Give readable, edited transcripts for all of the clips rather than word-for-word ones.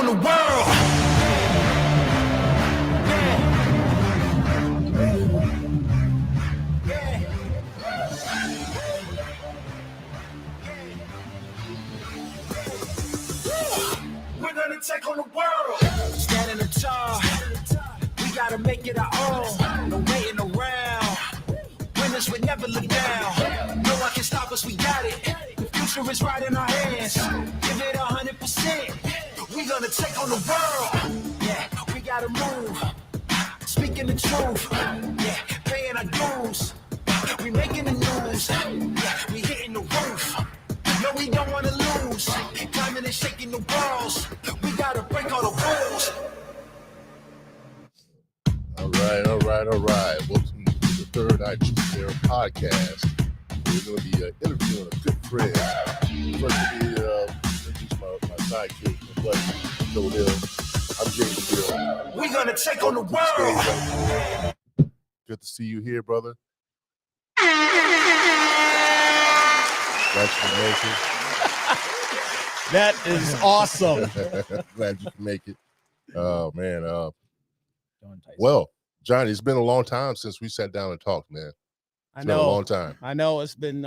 the world. We're gonna take on the world. Standing tall, we gotta make it our own. No waiting around. Winners will never look down. No one can stop us, we got it. The future is right in our hands. Give it 100%. We gonna take on the world. Yeah, we gotta move. Speaking the truth. Yeah, paying our dues. We making the news. Yeah, we hitting the roof. No, we don't wanna lose. Climbing and shaking the walls. We gotta break all the rules. All right. Welcome to the Third Eye Truth Serum podcast. We're going to be interviewing a good friend. First, to introduce my sidekick, my buddy, Joe Hill. I'm James Hill. We're gonna take on the world. Good to see you here, brother. Glad you can make it. That is awesome. Glad you can make it. Oh, man. Well, Johnny, it's been a long time since we sat down and talked, man. I It's know. been a long time. I know it's been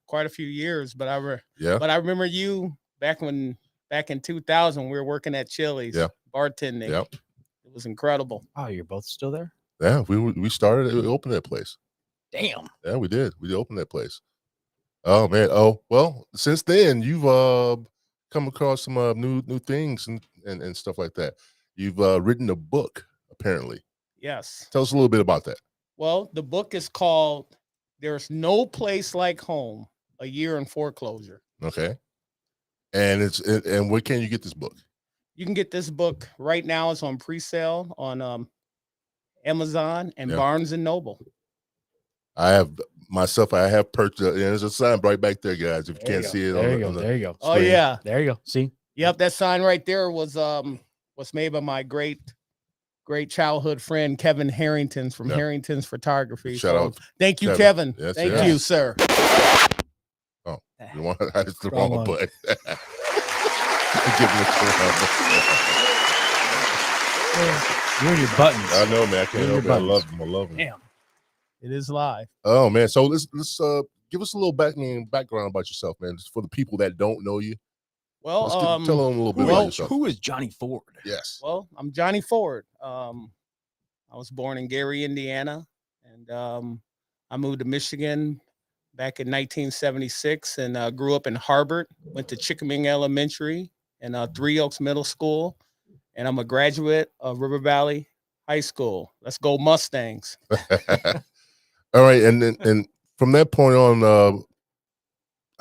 quite a few years, but I Yeah. remember you back in 2000 we were working at Chili's, Yeah. bartending. Yep. It was incredible. Oh, you're both still there? Yeah, we started, we opened that place. Damn. Yeah, we did. We opened that place. Oh man. Oh well. Since then, you've come across some new things and stuff like that. You've written a book, apparently. Yes. Tell us a little bit about that. Well, the book is called "There's No Place Like Home: A Year in Foreclosure." Okay. And and where can you get this book? You can get this book right now. It's on pre-sale on Amazon and Yeah. Barnes and Noble. I have purchased it. And there's a sign right back there, guys. If you There can't you see it go. There on you go. the There you go. Oh screen. yeah. There you go. See? Yep, that sign right there was made by my great childhood friend Kevin Harrington from Yeah. Harrington's Photography. Shout out. Thank you, Kevin. Kevin. Yes, Thank yes. you, sir. You want I just the Wrong wrong one. button. Give me a You and your buttons. I know, man. I can't Give me help it. your I love them. I love them. Damn. It is live. Oh man, so let's give us a little background about yourself, man, just for the people that don't know you. Well, Tell them a little bit Who, about is, yourself. who is Johnny Ford? Yes. well, I'm Johnny Ford. I was born in Gary, Indiana, and I moved to Michigan back in 1976 and grew up in Harbert, went to Chickaming Elementary and Three Oaks Middle School, and I'm a graduate of River Valley High School. Let's go Mustangs. All right, and from that point on,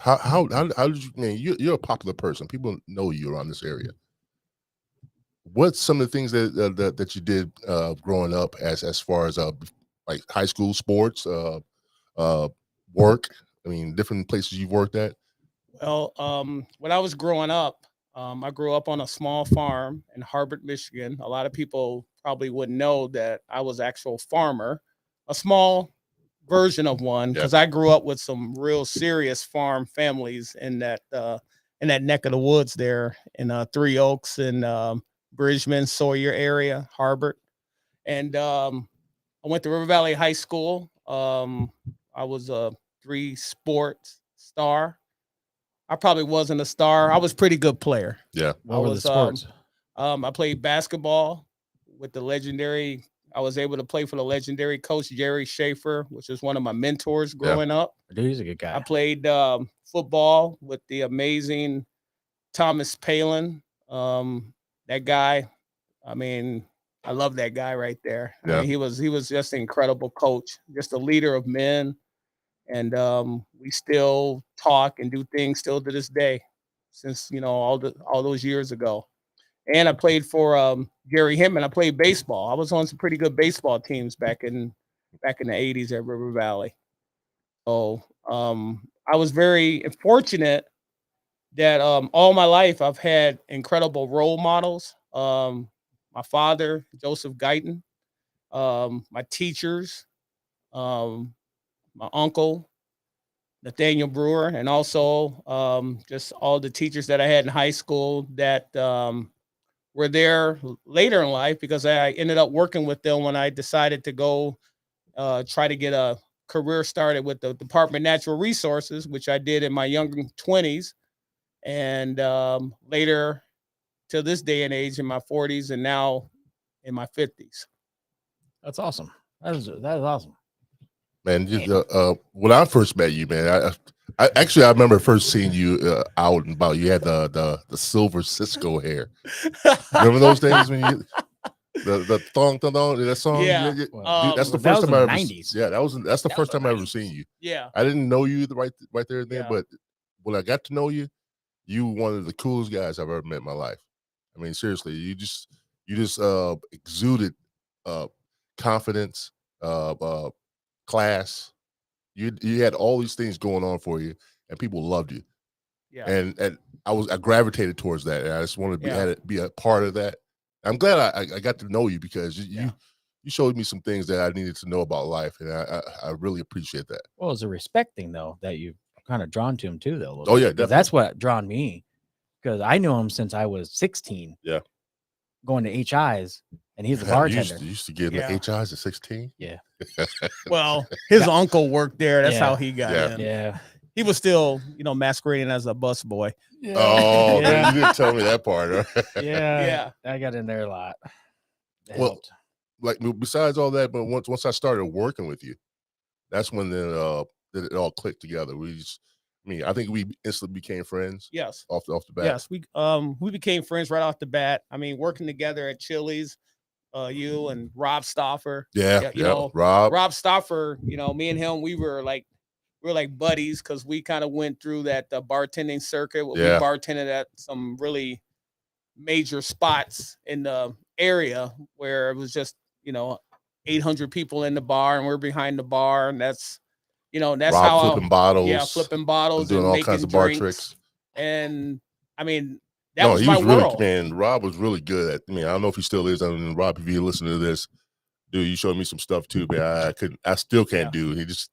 how did you? Man, you're a popular person. People know you around this area. What's some of the things that you did growing up as far as like high school sports, work? I mean, different places you've worked at. Well, when I was growing up, I grew up on a small farm in Harbert, Michigan. A lot of people probably wouldn't know that I was actual farmer, a small version of one, Yeah. because I grew up with some real serious farm families in that neck of the woods there in Three Oaks and Bridgman, Sawyer area, Harbert. And I went to River Valley High School. I was a 3-sports star. I probably wasn't a star. I was a pretty good player. Yeah. What were the was, sports? I played basketball with the legendary. I was able to play for the legendary coach Jerry Schaefer, which is one of my mentors growing up. Dude, he's a good guy. I played football with the amazing Thomas Palin. That guy, I mean, I love that guy right there. I Yeah. mean, he was just an incredible coach, just a leader of men. And we still talk and do things still to this day, since all those years ago. And I played for Jerry Hinman. I played baseball. I was on some pretty good baseball teams back in the 80s at River Valley. So I was very fortunate that all my life I've had incredible role models. My father, Joseph Guyton, my teachers, my uncle, Nathaniel Brewer, and also just all the teachers that I had in high school that were there later in life because I ended up working with them when I decided to go try to get a career started with the Department of Natural Resources, which I did in my young 20s, and later to this day and age in my 40s, and now in my 50s. That's awesome. That is awesome. Man, when I first met you, man, I actually I remember first seeing you out and about. You had the silver Cisco hair. Remember those days when you the thong that song? Yeah. Dude, Well, that's the that first was time I in the ever. 90s. Yeah, that's the That first was time I the ever 90s. seen you. Yeah. I didn't know you right there and then, Yeah. but when I got to know you, you were one of the coolest guys I've ever met in my life. I mean, seriously, you just exuded confidence, class. You had all these things going on for you, and people loved you. Yeah. And I gravitated towards that, and I just wanted to be a part of that. I'm glad I got to know you because you showed me some things that I needed to know about life, and I really appreciate that. Well, it's a respect thing though that you've kind of drawn to him too, though. a little Oh, bit, yeah, because that's what drawn me. Because I knew him since I was 16. Yeah. Going to HIs, and he's a You bartender. used to get Yeah. the HIs at 16. Yeah. Well, his uncle worked there. That's Yeah. how he got Yeah. in. Yeah. He was still, masquerading as a busboy. Oh, Yeah. man, you didn't tell me that part. Huh? Yeah. I got in there a lot. It Well, helped. like besides all that, but once I started working with you, that's when it all clicked together. I think we instantly became friends. Yes. Off the bat. Yes. We became friends right off the bat. I mean, working together at Chili's, you and Rob Stoffer. Yeah. You know, Rob Stoffer, me and him, we were like buddies because we kind of went through that bartending circuit. We Yeah. bartended at some really major spots in the area where it was just 800 people in the bar, and we're behind the bar, and that's Rob how flipping bottles. yeah, flipping bottles doing and all making kinds of bar drinks. tricks. And I mean, that No, was he my was really, world. man. Rob was really good at. I don't know if he still is. I mean, Rob, if you listen to this, dude, you showed me some stuff too, man. I still can't do. He just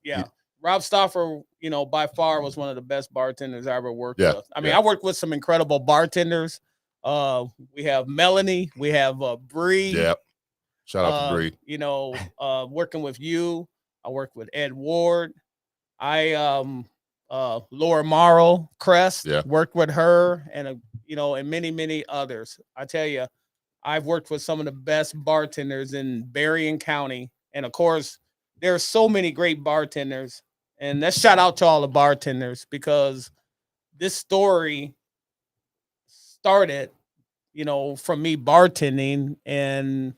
Rob Stoffer, by far was one of the best bartenders I ever worked Yeah, with. I mean, yeah. I worked with some incredible bartenders. We have Melanie, we have Bree. Yeah. Shout out to Bree. Working with you. I worked with Ed Ward. Laura Morrow Crest, worked with her, and and many, many others. I tell you, I've worked with some of the best bartenders in Berrien County. And of course, there are so many great bartenders. And let's shout out to all the bartenders, because this story started, from me bartending, and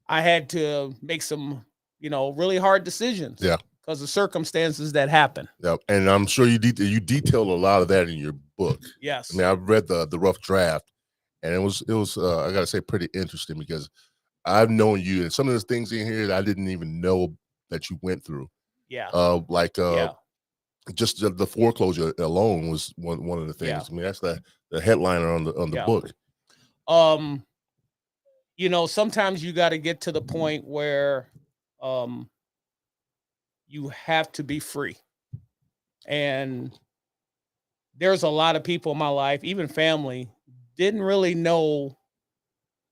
I had to make some, really hard decisions. Yeah. Because of circumstances that happen. Yeah, and I'm sure you detailed a lot of that in your book. Yes. I mean, I've read the rough draft, and it was I gotta say pretty interesting, because I've known you, and some of the things in here that I didn't even know that you went through. Yeah. Just the foreclosure alone was one of the things. Yeah. I mean, that's the headliner on the book. Sometimes you got to get to the point where you have to be free. And there's a lot of people in my life, even family, didn't really know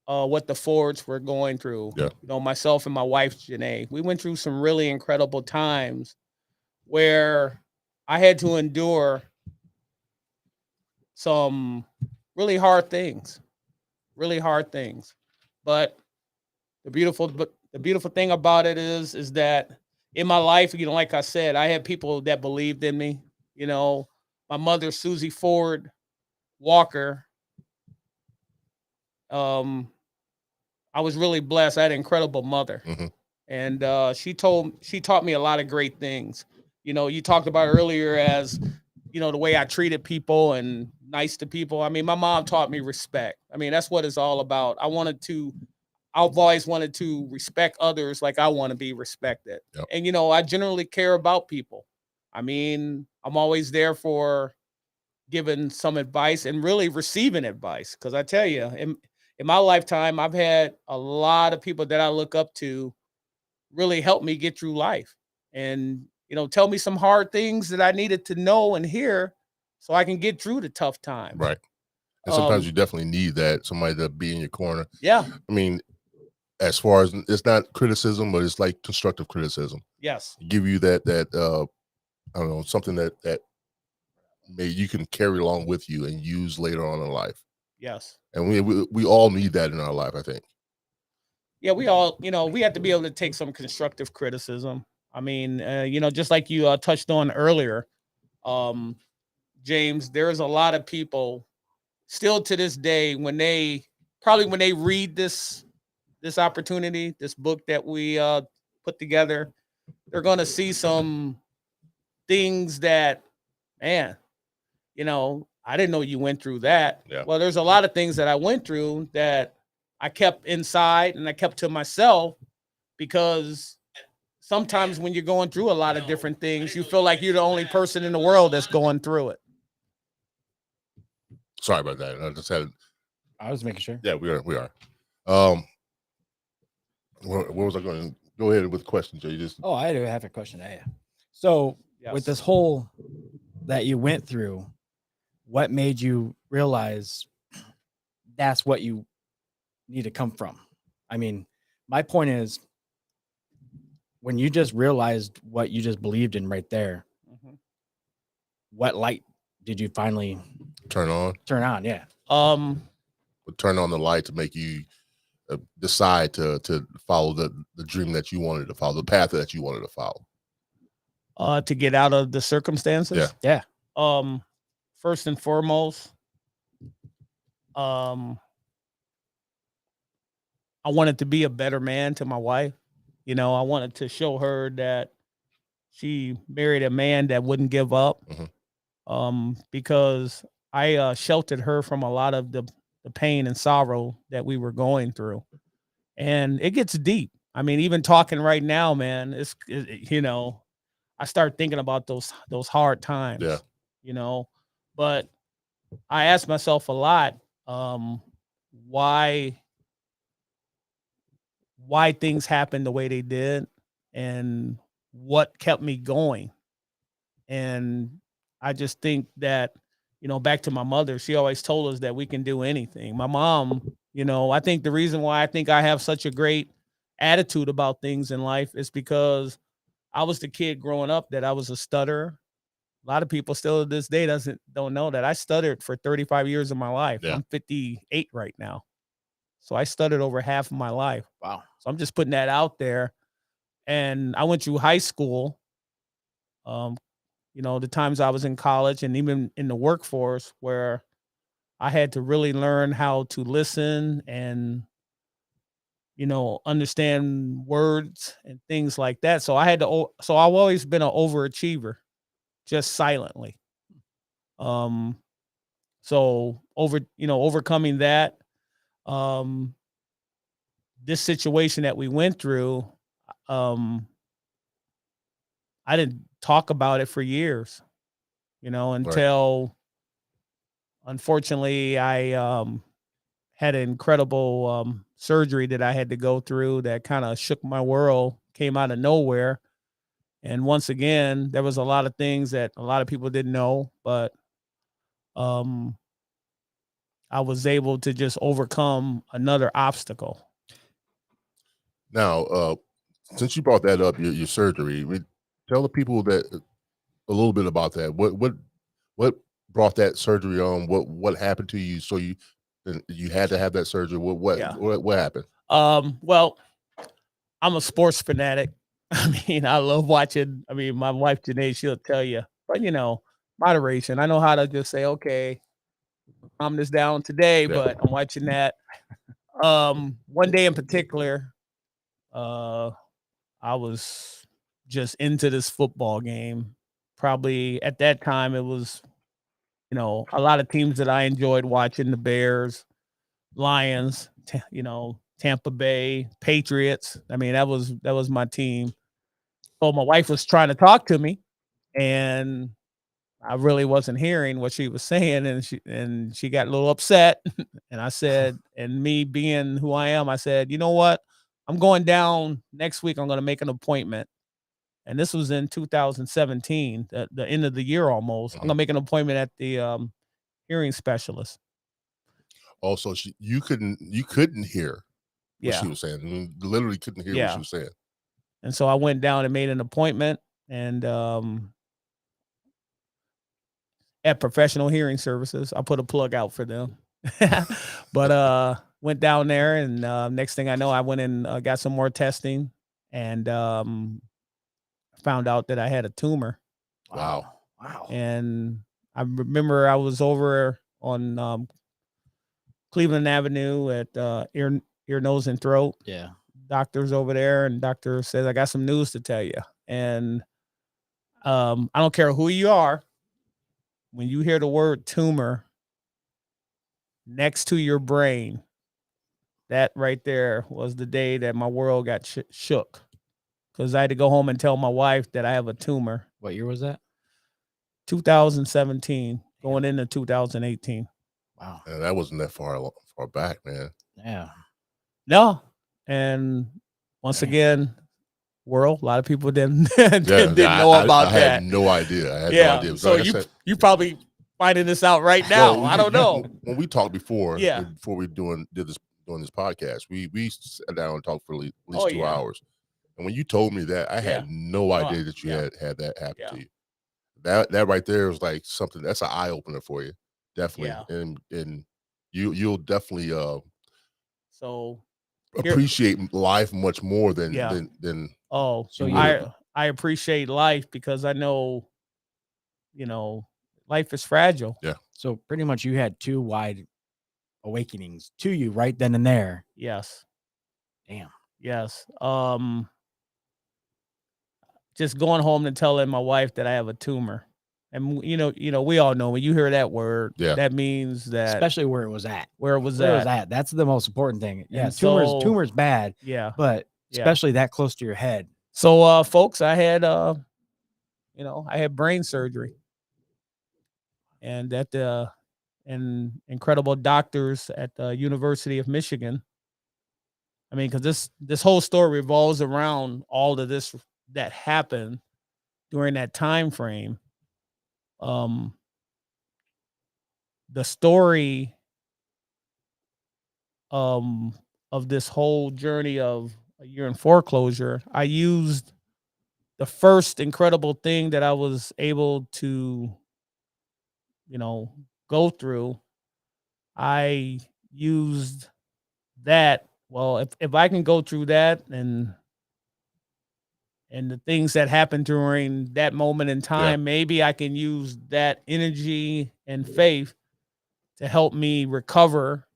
what the Fords were going through. Yeah. Myself and my wife, Janae, we went through some really incredible times where I had to endure some really hard things. But the beautiful thing about it is that in my life, like I said, I had people that believed in me. My mother, Susie Ford Walker. I was really blessed. I had an incredible mother. Mm-hmm. And she taught me a lot of great things. You talked about earlier as, the way I treated people and nice to people. I mean, my mom taught me respect. I mean, that's what it's all about. I've always wanted to respect others like I want to be respected. Yep. And, I generally care about people. I mean, I'm always there for giving some advice and really receiving advice. Because I tell you, in my lifetime, I've had a lot of people that I look up to really help me get through life and, tell me some hard things that I needed to know and hear so I can get through the tough times. Right. And sometimes you definitely need that, somebody to be in your corner. Yeah. I mean, as far as it's not criticism, but it's like constructive criticism. Yes. Give you that I don't know, something that you can carry along with you and use later on in life. Yes. And we all need that in our life, I think. Yeah, we all, we have to be able to take some constructive criticism. I mean, just like you touched on earlier, James, there's a lot of people still to this day when they read this opportunity, this book that we put together, they're going to see some things that, man, I didn't know you went through that. Yeah. Well, there's a lot of things that I went through that I kept inside and I kept to myself, because sometimes when you're going through a lot of different things, you feel like you're the only person in the world that's going through it. Sorry about that. I just had. I was making sure. Yeah, we are. Where was I going? Go ahead with the question, Jay. Oh, I do have a question. So with this whole that you went through, what made you realize that's what you need to come from? I mean, my point is, when you just realized what you just believed in right there, what light did you finally turn on? Yeah. Turn on the light to make you decide to follow the dream that you wanted to follow, the path that you wanted to follow. To get out of the circumstances. Yeah. First and foremost, I wanted to be a better man to my wife. I wanted to show her that she married a man that wouldn't give up. Because I sheltered her from a lot of the pain and sorrow that we were going through. And it gets deep. I mean, even talking right now, man, I start thinking about those hard times. Yeah. But I ask myself a lot, why things happened the way they did and what kept me going. And I just think that, back to my mother, she always told us that we can do anything. My mom, I think the reason why I think I have such a great attitude about things in life is because I was the kid growing up that I was a stutterer. A lot of people still to this day don't know that I stuttered for 35 years of my life. Yeah. I'm 58 right now. So I stuttered over half of my life. Wow. So I'm just putting that out there. And I went through high school. The times I was in college and even in the workforce, where I had to really learn how to listen and, understand words and things like that. So I've always been an overachiever, just silently. So overcoming that, this situation that we went through, I didn't talk about it for years, until unfortunately I had an incredible surgery that I had to go through that kind of shook my world, came out of nowhere. And once again, there was a lot of things that a lot of people didn't know, but I was able to just overcome another obstacle. Now, since you brought that up, your surgery, tell the people that a little bit about that. What brought that surgery on? What happened to you? So you had to have that surgery. What happened? Well, I'm a sports fanatic. I mean, I love watching. I mean, my wife Janae, she'll tell you, but moderation. I know how to just say, okay, calm this down today, but I'm watching that. One day in particular, I was just into this football game. Probably at that time, it was, a lot of teams that I enjoyed watching: the Bears, Lions, Tampa Bay, Patriots. I mean, that was my team. So my wife was trying to talk to me, and I really wasn't hearing what she was saying, and she got a little upset. And I said, and me being who I am, I said, you know what? I'm going down next week. I'm going to make an appointment. And this was in 2017, the end of the year almost. I'm going to make an appointment at the hearing specialist. Also, you couldn't hear what she was saying. I mean, literally couldn't hear what she was saying. And so I went down and made an appointment, and at Professional Hearing Services. I'll put a plug out for them. But went down there, and next thing I know, I went and got some more testing, and found out that I had a tumor. Wow. And I remember I was over on Cleveland Avenue at ear, nose, and throat. Yeah. Doctor's over there, and doctor says, I got some news to tell you. And I don't care who you are. When you hear the word tumor next to your brain, that right there was the day that my world got shook, because I had to go home and tell my wife that I have a tumor. What year was that? 2017, going into 2018. Wow. And that wasn't that far back, man. Yeah. No. And once again, world, a lot of people didn't know about I that. had no idea. I had no idea. So like you probably finding this out right now. Well, I don't know. When we talked before, Yeah. before we doing this podcast, we sat down and talked for at least 2 hours. And when you told me that, I had no idea that you had that happen to you. That right there was like something that's an eye opener for you, definitely. And you'll definitely so appreciate life much more than so I appreciate life, because I know, life is fragile. Yeah. So pretty much you had two wide awakenings to you right then and there. Yes. Damn. Yes. Just going home and telling my wife that I have a tumor. And we all know when you hear that word, that means that, especially where it was at. That's the most important thing. Yeah, tumor's bad. Yeah. But especially that close to your head. So folks, I had I had brain surgery. And at incredible doctors at the University of Michigan. I mean, because this whole story revolves around all of this that happened during that time frame. The story of this whole journey of a year in foreclosure, I used the first incredible thing that I was able to go through. I used that. Well, if I can go through that and the things that happened during that moment in time, maybe I can use that energy and faith to help me recover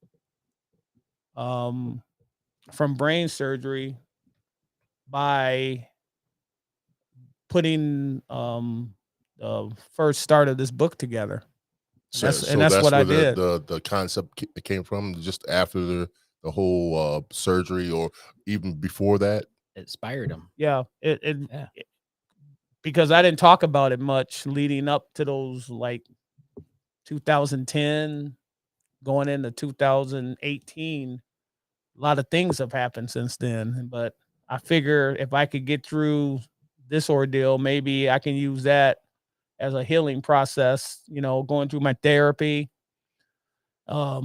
from brain surgery by putting the first start of this book together. That's what I did. The concept came from just after the whole surgery, or even before that. It inspired him. Yeah, because I didn't talk about it much leading up to those, like 2010, going into 2018. A lot of things have happened since then, but I figure if I could get through this ordeal, maybe I can use that as a healing process, going through my therapy, but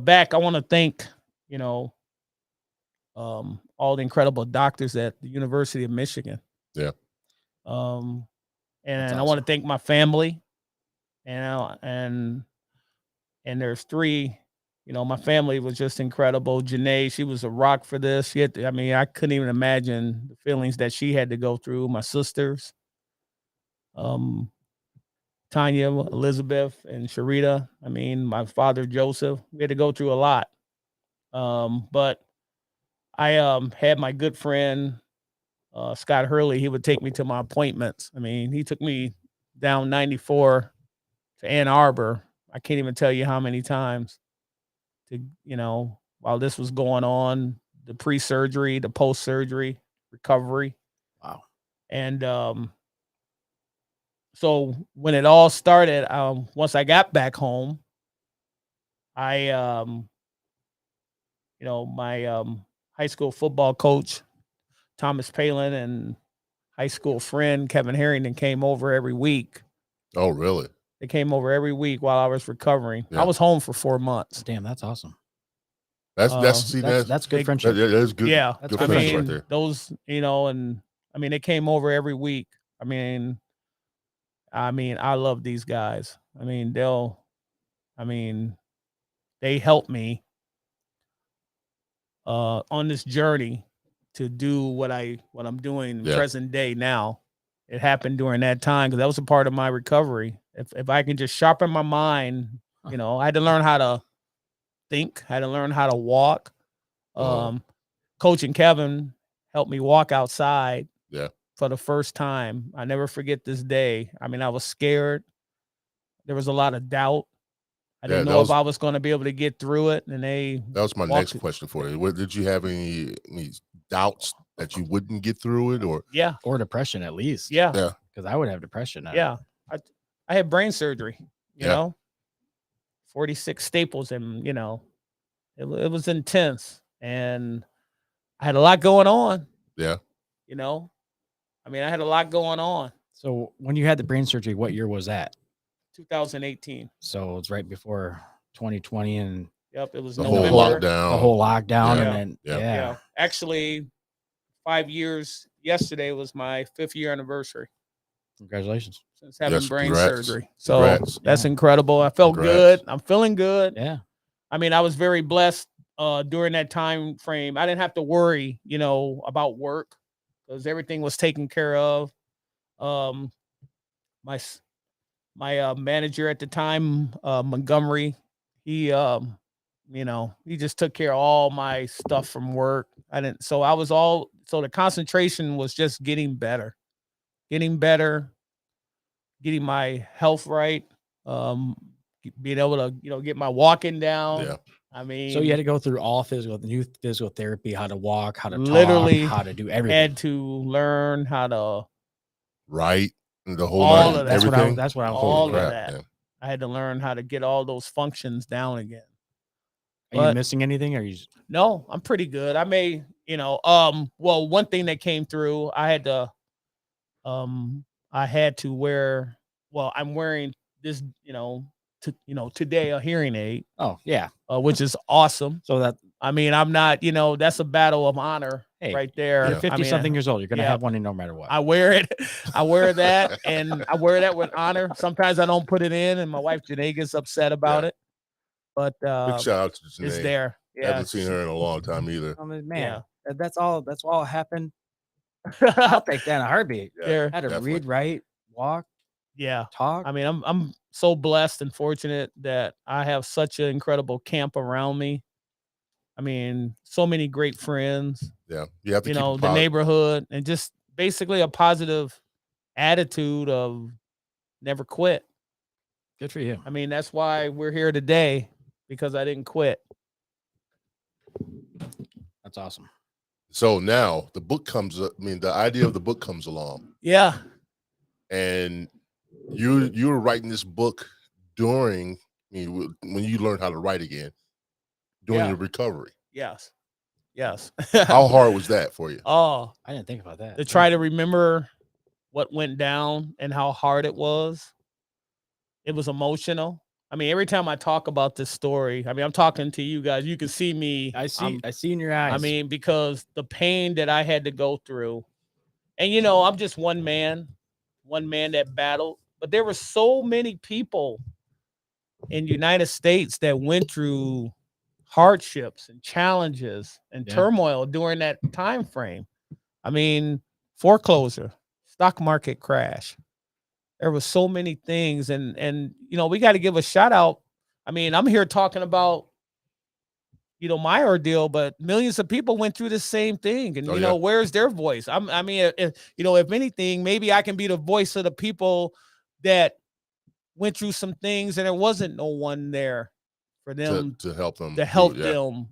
back, I want to thank, all the incredible doctors at the University of Michigan. Yeah. And awesome. I want to thank my family, and there's three, my family was just incredible. Janae, she was a rock for this. I couldn't even imagine the feelings that she had to go through. My sisters, Tanya, Elizabeth, and Sharita. My father, Joseph, we had to go through a lot. But I had my good friend, Scott Hurley. He would take me to my appointments. He took me down 94 to Ann Arbor. I can't even tell you how many times to, while this was going on, the pre-surgery, the post-surgery recovery. Wow. And so when it all started, once I got back home, I, my high school football coach, Thomas Palin, and high school friend, Kevin Harrington, came over every week. Oh, really? They came over every week while I was recovering. Yeah. I was home for 4 months. Damn, that's awesome. That's That's good friendship. That's good. Yeah, That's good I good friendship mean, right there. those, and I mean, they came over every week. I mean, I love these guys. I mean, they helped me on this journey to do what I'm doing Yeah. present day now. It happened during that time because that was a part of my recovery. If I can just sharpen my mind, I had to learn how to think, I had to learn how to walk. Coach and Kevin helped me walk outside. Yeah. For the first time. I never forget this day. I mean, I was scared. There was a lot of doubt. I didn't know if I was going to be able to get through it. And that was my next question for you. Did you have any doubts that you wouldn't get through it, or or depression at least? Yeah. Because I would have depression. Yeah. I had brain surgery, you Yeah. know, 46 staples, and it was intense, and I had a lot going on. Yeah. I mean, I had a lot going on. So when you had the brain surgery, what year was that? 2018. So it's right before 2020, and Yep, it was the November. whole lockdown. the whole lockdown, Yeah. and then Yeah. Actually, 5 years. Yesterday was my 5th year anniversary Congratulations. since having Yes, brain congrats. surgery. So Congrats. that's incredible. I felt Congrats. good. I'm feeling good. Yeah. I mean, I was very blessed during that time frame. I didn't have to worry, about work because everything was taken care of. My manager at the time, Montgomery, he just took care of all my stuff from work. So the concentration was just getting better, getting my health right, being able to, get my walking down. Yeah. I mean, So you had to go through all new physical therapy, how to walk, how to Literally talk, how to do everything. had to learn how to Right. The whole All night, of that. everything. That's what I was. all of crap, that. man. I had to learn how to get all those functions down again. Are you But- missing anything? Or are you? No, I'm pretty good. I may, well, one thing that came through, I had to wear, I'm wearing this, today a hearing aid, Oh yeah. which is awesome. So that I mean, I'm not, that's a battle of honor Hey, right there. you're 50 something years old. You're gonna yeah. have one in no matter what. I wear it. I wear that, and I wear that with honor. Sometimes I don't put it in, and my wife Janae gets upset about it. But Big shout out to Janae. it's there. Yeah, Haven't seen her in a long time either. I mean, Yeah. man, that's all happened. I'll take that in a heartbeat. Yeah, There. I had to definitely. read, write, walk, Yeah. talk. I mean, I'm so blessed and fortunate that I have such an incredible camp around me. I mean, so many great friends, Yeah. You have to keep the it positive. neighborhood, and just basically a positive attitude of never quit. Good for you. I mean, that's why we're here today, because I didn't quit. That's awesome. So now the book comes up. I mean, the idea of the book comes along, Yeah. and you were writing this book during when you learned how to write again, during Yeah. your recovery. Yes. Yes. How hard was that for you? Oh, I didn't think about that. to try to remember what went down and how hard it was. It was emotional. I mean, every time I talk about this story, I mean, I'm talking to you guys. You can see me. I see in your eyes. I mean, because the pain that I had to go through, and I'm just one man that battled, but there were so many people in the United States that went through hardships and challenges and Yeah. turmoil during that time frame. I mean, foreclosure, stock market crash. There was so many things, and we got to give a shout out. I mean, I'm here talking about my ordeal, but millions of people went through the same thing, and Oh, yeah. where's their voice? I mean, if anything, maybe I can be the voice of the people that went through some things, and there wasn't no one there for them to help them. to help through it, yeah. them,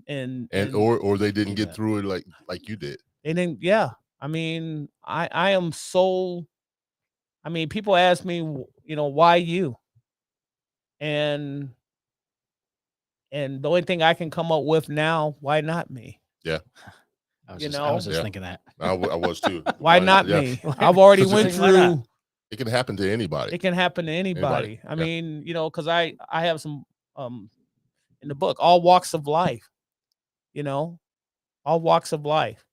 and or they didn't get Yeah. through it like you did. and then I mean, I am so. I mean, people ask me, why you? And the only thing I can come up with now, why not me? I was you just, know? I was just Yeah. thinking that. I was too. Why not Yeah. me? I've already Why went not? through It can happen to anybody. It can happen to anybody. I mean, you know, because I have some in the book, all walks of life, you know, all walks of life.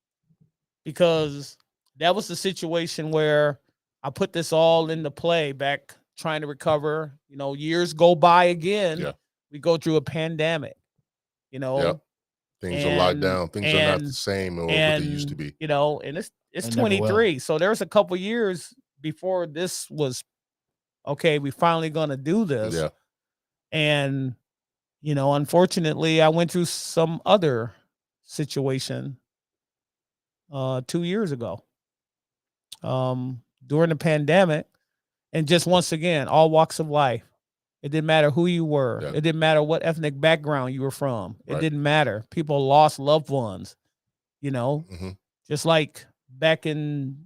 Because that was the situation where I put this all into play back trying to recover. You know, years go by again. Yeah. We go through a pandemic, you know. Yeah. Things are locked down. Things are not the same or what they used to be. You know, and it's It never 23. So there's a couple years before this was okay, we finally gonna do this. Yeah. And you know, unfortunately, I went through some other situation 2 years ago. During the pandemic, and just once again, all walks of life. It didn't matter who you were. Yeah. It didn't matter what ethnic background you were from. It Right. didn't matter. People lost loved ones, you know, just like back in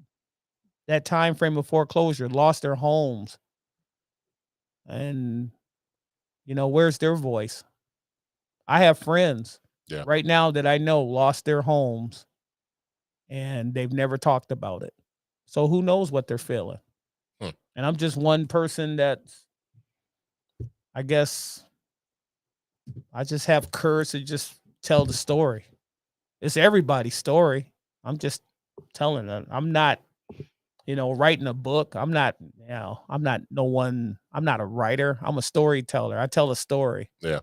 that time frame of foreclosure, lost their homes. And, you know, where's their voice? I have friends right now that I know lost their homes and they've never talked about it. So who knows what they're feeling? And I'm just one person that's, I guess, I just have courage to just tell the story. It's everybody's story. I'm just telling it. I'm not, you know, writing a book. I'm not, you know, I'm not a writer. I'm a storyteller. I tell a story. Yeah.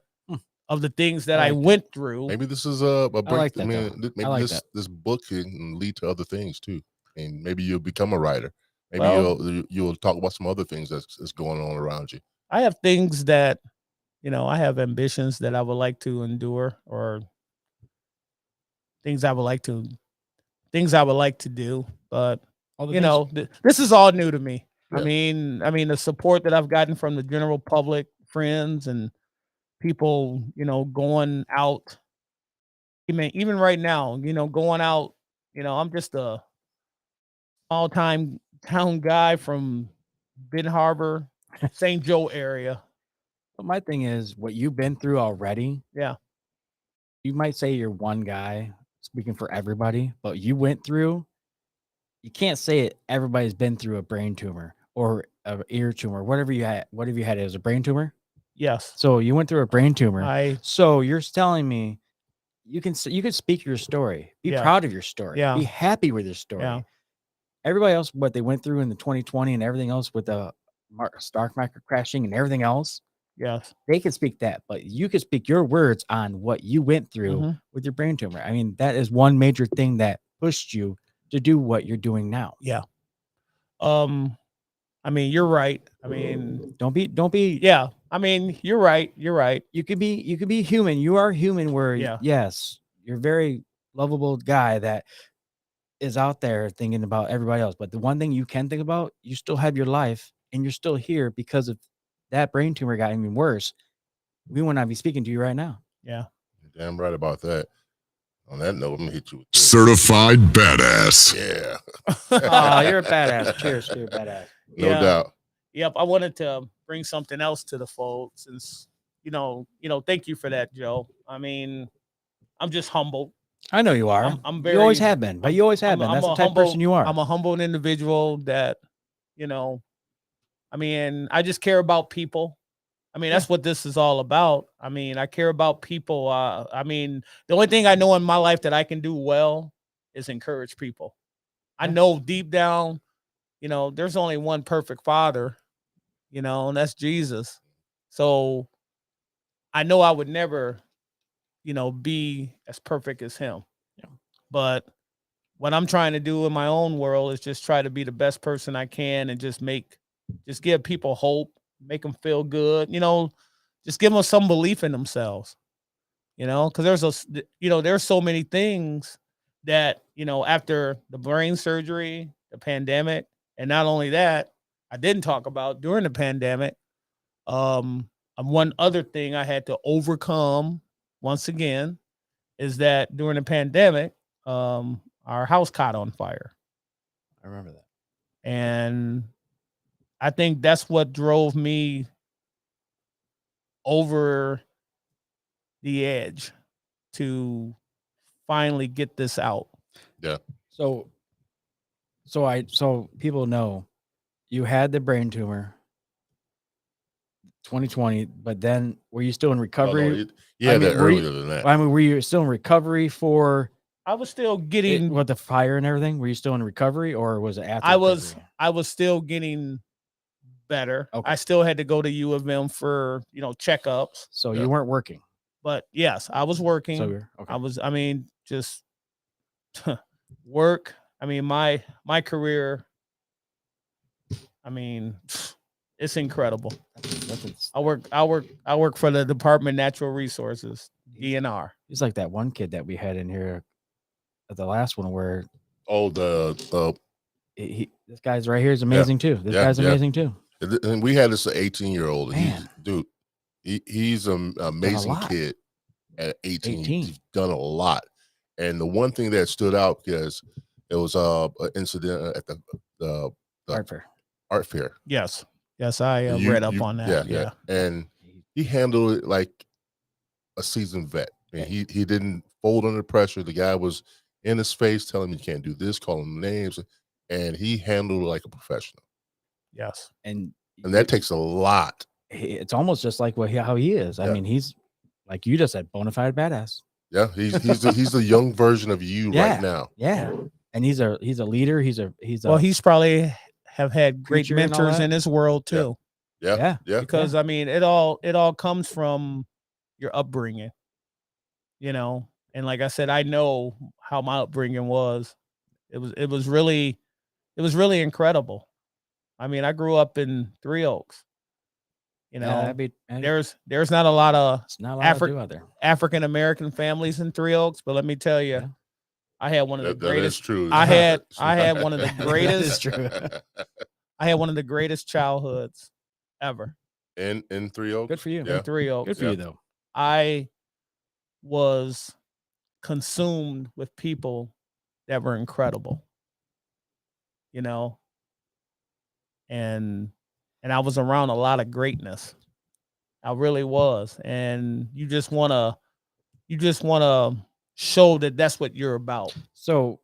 Of the things that I went through. Maybe this is a break. I like that, I mean, maybe this book can lead to other things too. And maybe you'll become a writer. Maybe you'll talk about some other things that's going on around you. I have things that, you know, I have ambitions that I would like to endure, or things I would like to do. But you know, this is all new to me. Yeah. I mean, the support that I've gotten from the general public, friends, and people, you know, going out. I mean, even right now, you know, going out. You know, I'm just a small-time town guy from Ben Harbor, St. Joe area. But my thing is, what you've been through already. Yeah. You might say you're one guy speaking for everybody, but you went through. You can't say it. Everybody's been through a brain tumor or an ear tumor, whatever you had. Whatever you had, it was a brain tumor. Yes. So you went through a brain tumor. So you're telling me you could speak your story. Be proud of your story. Yeah. Be happy with your story. Yeah. Everybody else, what they went through in the 2020 and everything else with the stock market crashing and everything else. Yes. They can speak that, but you can speak your words on what you went through with your brain tumor. I mean, that is one major thing that pushed you to do what you're doing now. Yeah. I mean, you're right. I mean, don't be. Yeah. I mean, you're right. You're right. You could be human. You are human where, yes, you're a very lovable guy that is out there thinking about everybody else. But the one thing you can think about, you still have your life and you're still here because of that brain tumor got even worse. We would not be speaking to you right now. Yeah. You're damn right about that. On that note, I'm gonna hit you with this. Certified badass. Yeah. Oh, you're a badass. Cheers, you're a badass. No doubt. Yep. I wanted to bring something else to the fold since, you know, thank you for that, Joe. I mean, I'm just humbled. I know you are. I'm very, you always have been, but you always have been. That's the type of person you are. I'm a humble individual that, you know, I mean, I just care about people. I mean, that's what this is all about. I mean, I care about people. I mean, the only thing I know in my life that I can do well is encourage people. I know deep down, you know, there's only one perfect father, you know, and that's Jesus. So I know I would never, you know, be as perfect as him. Yeah. But what I'm trying to do in my own world is just try to be the best person I can and just give people hope, make them feel good, you know, just give them some belief in themselves, you know, because there's so many things that, you know, after the brain surgery, the pandemic, and not only that, I didn't talk about during the pandemic. One other thing I had to overcome once again is that during the pandemic, our house caught on fire. I remember that. And I think that's what drove me over the edge to finally get this out. Yeah. So people know you had the brain tumor 2020, but then were you still in Oh, no, recovery? yeah, I mean, that were you- earlier than that. I mean, were you still in recovery for I was still getting with the fire and everything? Were you still in recovery, or was it after? I was recovery? I was still getting better. Okay. I still had to go to U of M for, checkups. So Yeah. you weren't working. But yes, I was working. So you're okay. I mean, just work. I mean, my career, I mean, it's incredible. I work for the Department of Natural Resources, DNR. He's like that one kid that we had in here at the last one where Oh, the this guy's right here is amazing too. This Yeah, guy's yeah. amazing too. and we had this 18-year-old. Man. He's an amazing lot. kid at 18. 18. He's done a lot. And the one thing that stood out because it was an incident at the Art fair. art fair. Yes, I You- read up you- on that. Yeah. And he handled it like a seasoned vet. And he didn't fold under pressure. The guy was in his face telling him you can't do this, calling him names, and he handled it like a professional. Yes. And And that takes a lot. it's almost just like how he is. I Yeah. mean, he's like you just said, bona fide badass. Yeah, he's the young version of you Yeah. right now. Yeah. And he's a leader. He's Well, he's probably have had great preacher and all mentors that. in his world too. Yeah, Yeah. Because I mean, it all comes from your upbringing, And like I said, I know how my upbringing was. It was really incredible. I mean, I grew up in Three Oaks. There's not a lot of it's not a lot to do out there. African American families in Three Oaks, but let me tell you, Yeah. I had one of the that is greatest. true. I had one of the That greatest. is true. I had one of the greatest childhoods ever in Three Oaks. Good for you. Yeah. in Three Oaks. Good for you though. I was consumed with people that were incredible, and I was around a lot of greatness. I really was. And you just want to show that that's what you're about. So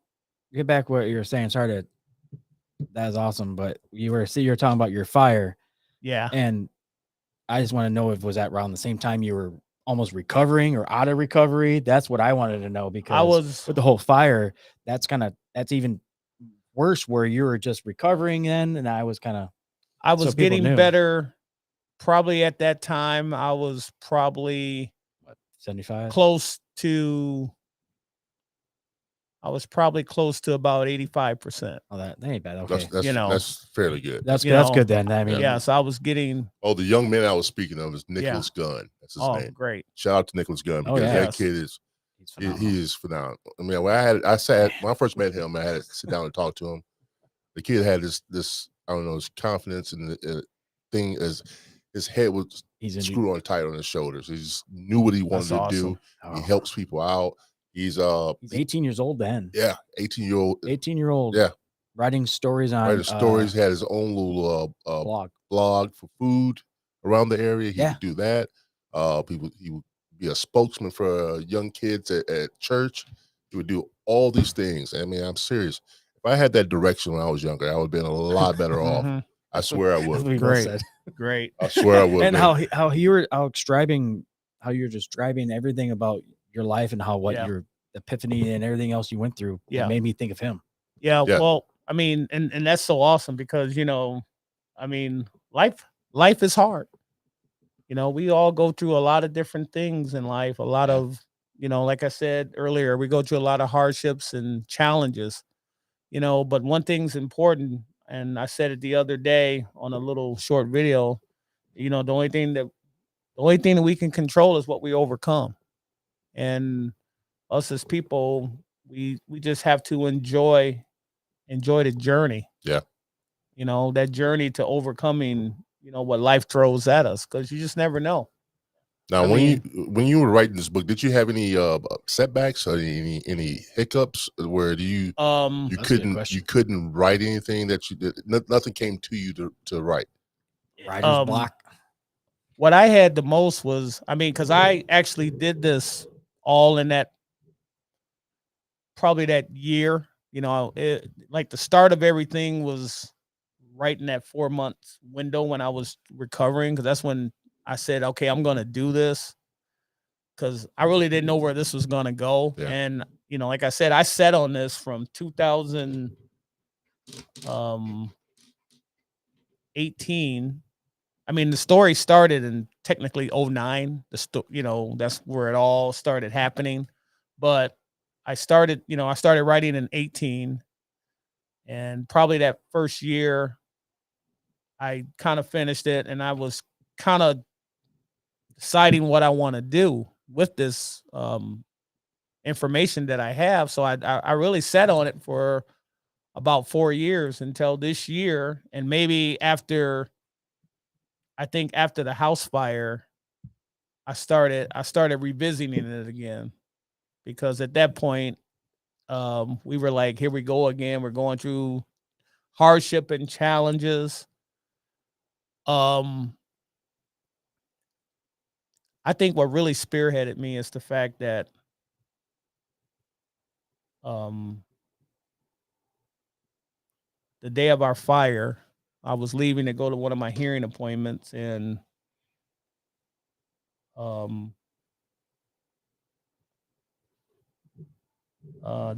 get back what you were saying. Sorry to that's awesome, but you were talking about your fire, Yeah. and I just want to know if was that around the same time you were almost recovering or out of recovery. That's what I wanted to know, because I was with the whole fire, that's even worse where you were just recovering then, and I was so people getting knew. better. Probably at that time, I was probably 75. close to about 85%. Oh, that ain't bad. Okay, That's fairly good. that's you good. That's know, good then. I mean, Yeah, so I was getting Oh, the young man I was speaking of is Nicholas Gunn. That's his name. great. Shout out to Nicholas Gunn, Oh, because yeah. that kid is he's phenomenal. he is phenomenal. I mean, when I first met him, I had to sit down and talk to him. The kid had this I don't know, his confidence and the thing as his head was screwed on tight on his shoulders. He just knew what he wanted That's to do. Oh. He helps people out. He's 18 years old then. yeah, 18-year-old. 18-year-old. Yeah. Writing stories on Writing stories, had his own little blog for food around the area. He would do that. He would be a spokesman for young kids at church. He would do all these things. I mean, I'm serious. If I had that direction when I was younger, I would have been a lot better off. Mhm. I swear I would. Great. Great. I swear I would. And man. how you were describing how you're describing everything about your life and how your epiphany and everything else you went through Yeah. made me think of him. Yeah, Yeah. well, I mean, and that's so awesome because, I mean, life is hard. We all go through a lot of different things in life, a lot of, like I said earlier, we go through a lot of hardships and challenges, but one thing's important. And I said it the other day on a little short video, the only thing that we can control is what we overcome. And us as people, we just have to enjoy the journey. Yeah. That journey to overcoming, what life throws at us, because you just never know. Now, when you were writing this book, did you have any setbacks or any hiccups where you That's a good question. couldn't write anything that you did? Nothing came to you to write. Writer's block. What I had the most was, because I actually did this all in probably that year, like the start of everything was right in that 4 months window when I was recovering, because that's when I said, okay, I'm going to do this, because I really didn't know where this was going to go. Yeah. And, you know, like I said, I sat on this from 2018. I mean, the story started in technically 09. You know, that's where it all started happening. But I started writing in 18. And probably that first year, I kind of finished it, and I was kind of deciding what I want to do with this information that I have. So I really sat on it for about 4 years until this year. And maybe after the house fire, I started revisiting it again, because at that point, we were like, here we go again. We're going through hardship and challenges. I think what really spearheaded me is the fact that the day of our fire, I was leaving to go to one of my hearing appointments, and the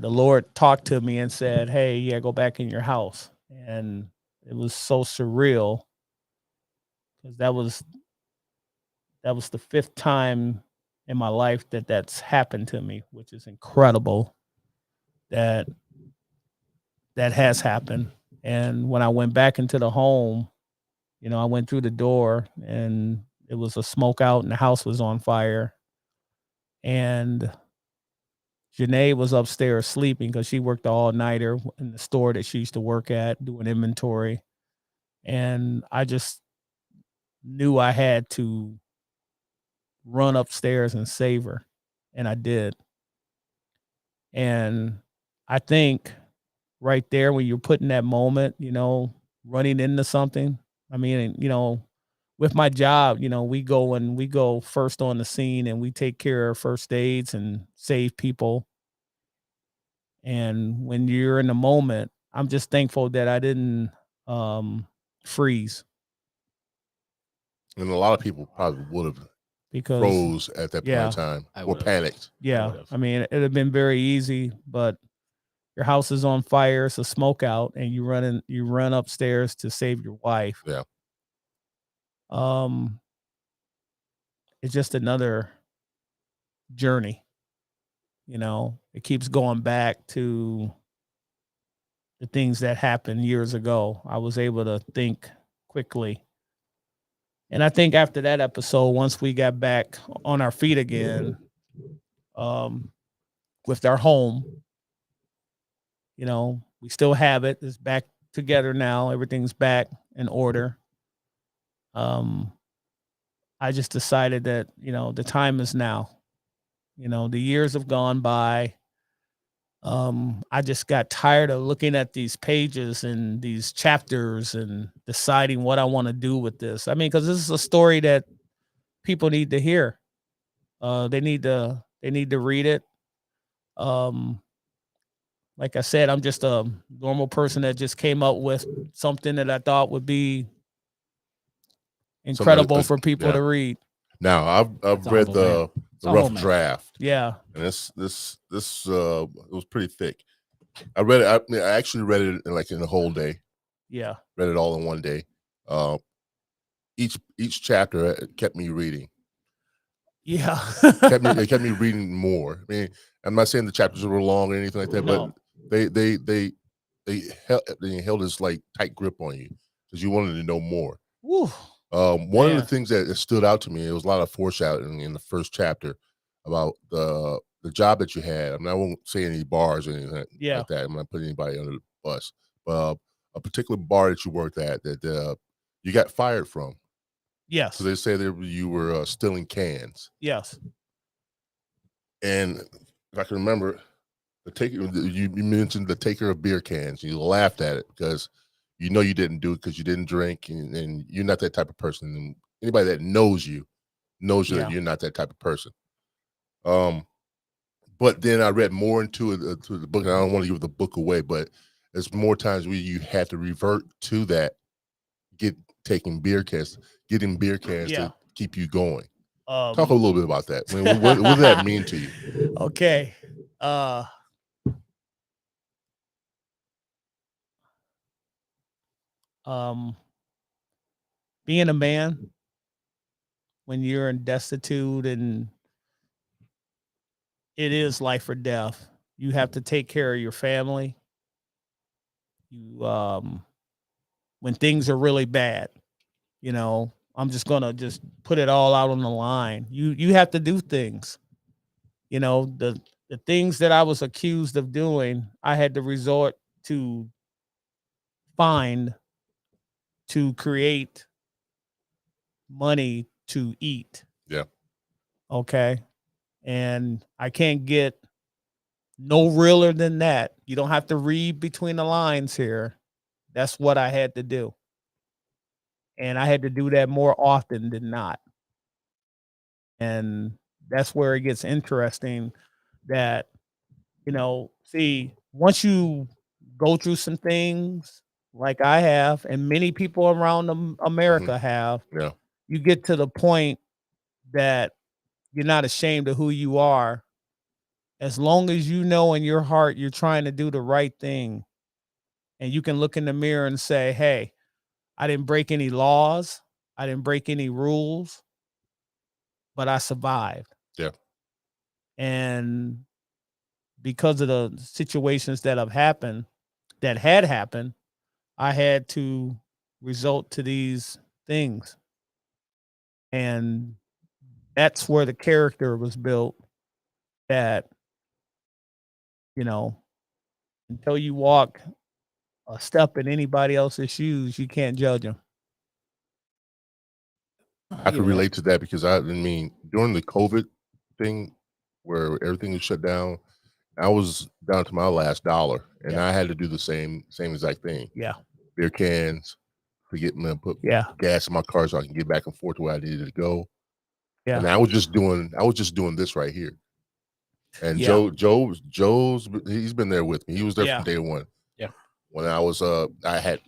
Lord talked to me and said, hey, yeah, go back in your house. And it was so surreal, because that was the 5th time in my life that that's happened to me, which is incredible that has happened. And when I went back into the home, you know, I went through the door and it was a smoke out and the house was on fire. And Janae was upstairs sleeping, because she worked all nighter in the store that she used to work at doing inventory. And I just knew I had to run upstairs and save her. And I did. And I think right there, when you're put in that moment, you know, running into something, I mean, you know, with my job, you know, we go first on the scene, and we take care of first aids and save people. And when you're in the moment, I'm just thankful that I didn't freeze, And a lot of people probably would have because froze at that point yeah, in time, I or would've. panicked. yeah, I mean, it'd have been very easy, but your house is on fire, it's a smoke out, and you run upstairs to save your wife. Yeah. It's just another journey. You know, it keeps going back to the things that happened years ago. I was able to think quickly. And I think after that episode, once we got back on our feet again, with our home, you know, we still have it. It's back together now. Everything's back in order. I just decided that, you know, the time is now. You know, the years have gone by. I just got tired of looking at these pages and these chapters and deciding what I want to do with this. I mean, because this is a story that people need to hear. They need to read it. Like I said, I'm just a normal person that just came up with something that I thought would be incredible for people to read. Now I've read the rough draft. Yeah. And this it was pretty thick. I read it. I actually read it in a whole day. Yeah. Read it all in one day. Each chapter kept me reading. Yeah. It kept me reading more. I mean, I'm not saying the chapters were long or anything like that, No. but they held this like tight grip on you, because you wanted to know more. Woo. One of the things that stood out to me, it was a lot of foreshadowing in the first chapter about the job that you had. I mean, I won't say any bars or anything like that. I'm not putting anybody under the bus, but a particular bar that you worked at that you got fired from. Yes. So they say that you were stealing cans. Yes. And if I can remember, you mentioned the taker of beer cans. You laughed at it because you know you didn't do it because you didn't drink, and you're not that type of person. And anybody that knows you that you're not that type of person. But then I read more into the book, and I don't want to give the book away, but there's more times where you had to revert to that getting beer cans Yeah. to keep you going. Talk a little bit about that. I mean, what does that mean to you? Okay. Being a man when you're in destitute and it is life or death, you have to take care of your family. You when things are really bad, you know, I'm just gonna just put it all out on the line. You have to do things. You know, the things that I was accused of doing, I had to resort to find to create money to eat. Yeah. Okay. And I can't get no realer than that. You don't have to read between the lines here. That's what I had to do. And I had to do that more often than not. And that's where it gets interesting that, you know, see, once you go through some things like I have, and many people around America have, Yeah. you get to the point that you're not ashamed of who you are. As long as you know in your heart you're trying to do the right thing, and you can look in the mirror and say, hey, I didn't break any laws, I didn't break any rules, but I survived. Yeah. And because of the situations that had happened, I had to resort to these things. And that's where the character was built, that, you know, until you walk a step in anybody else's shoes, you can't judge them. I could relate to that because I mean, during the COVID thing where everything was shut down, I was down to my last dollar, and I had to do the same exact thing. Yeah. Beer cans to get me to put Yeah. gas in my car so I can get back and forth to where I needed to go. Yeah. And I was just doing this right here. And Yeah. Joe's he's been there with me. He was there Yeah. from day one. Yeah. When I was I had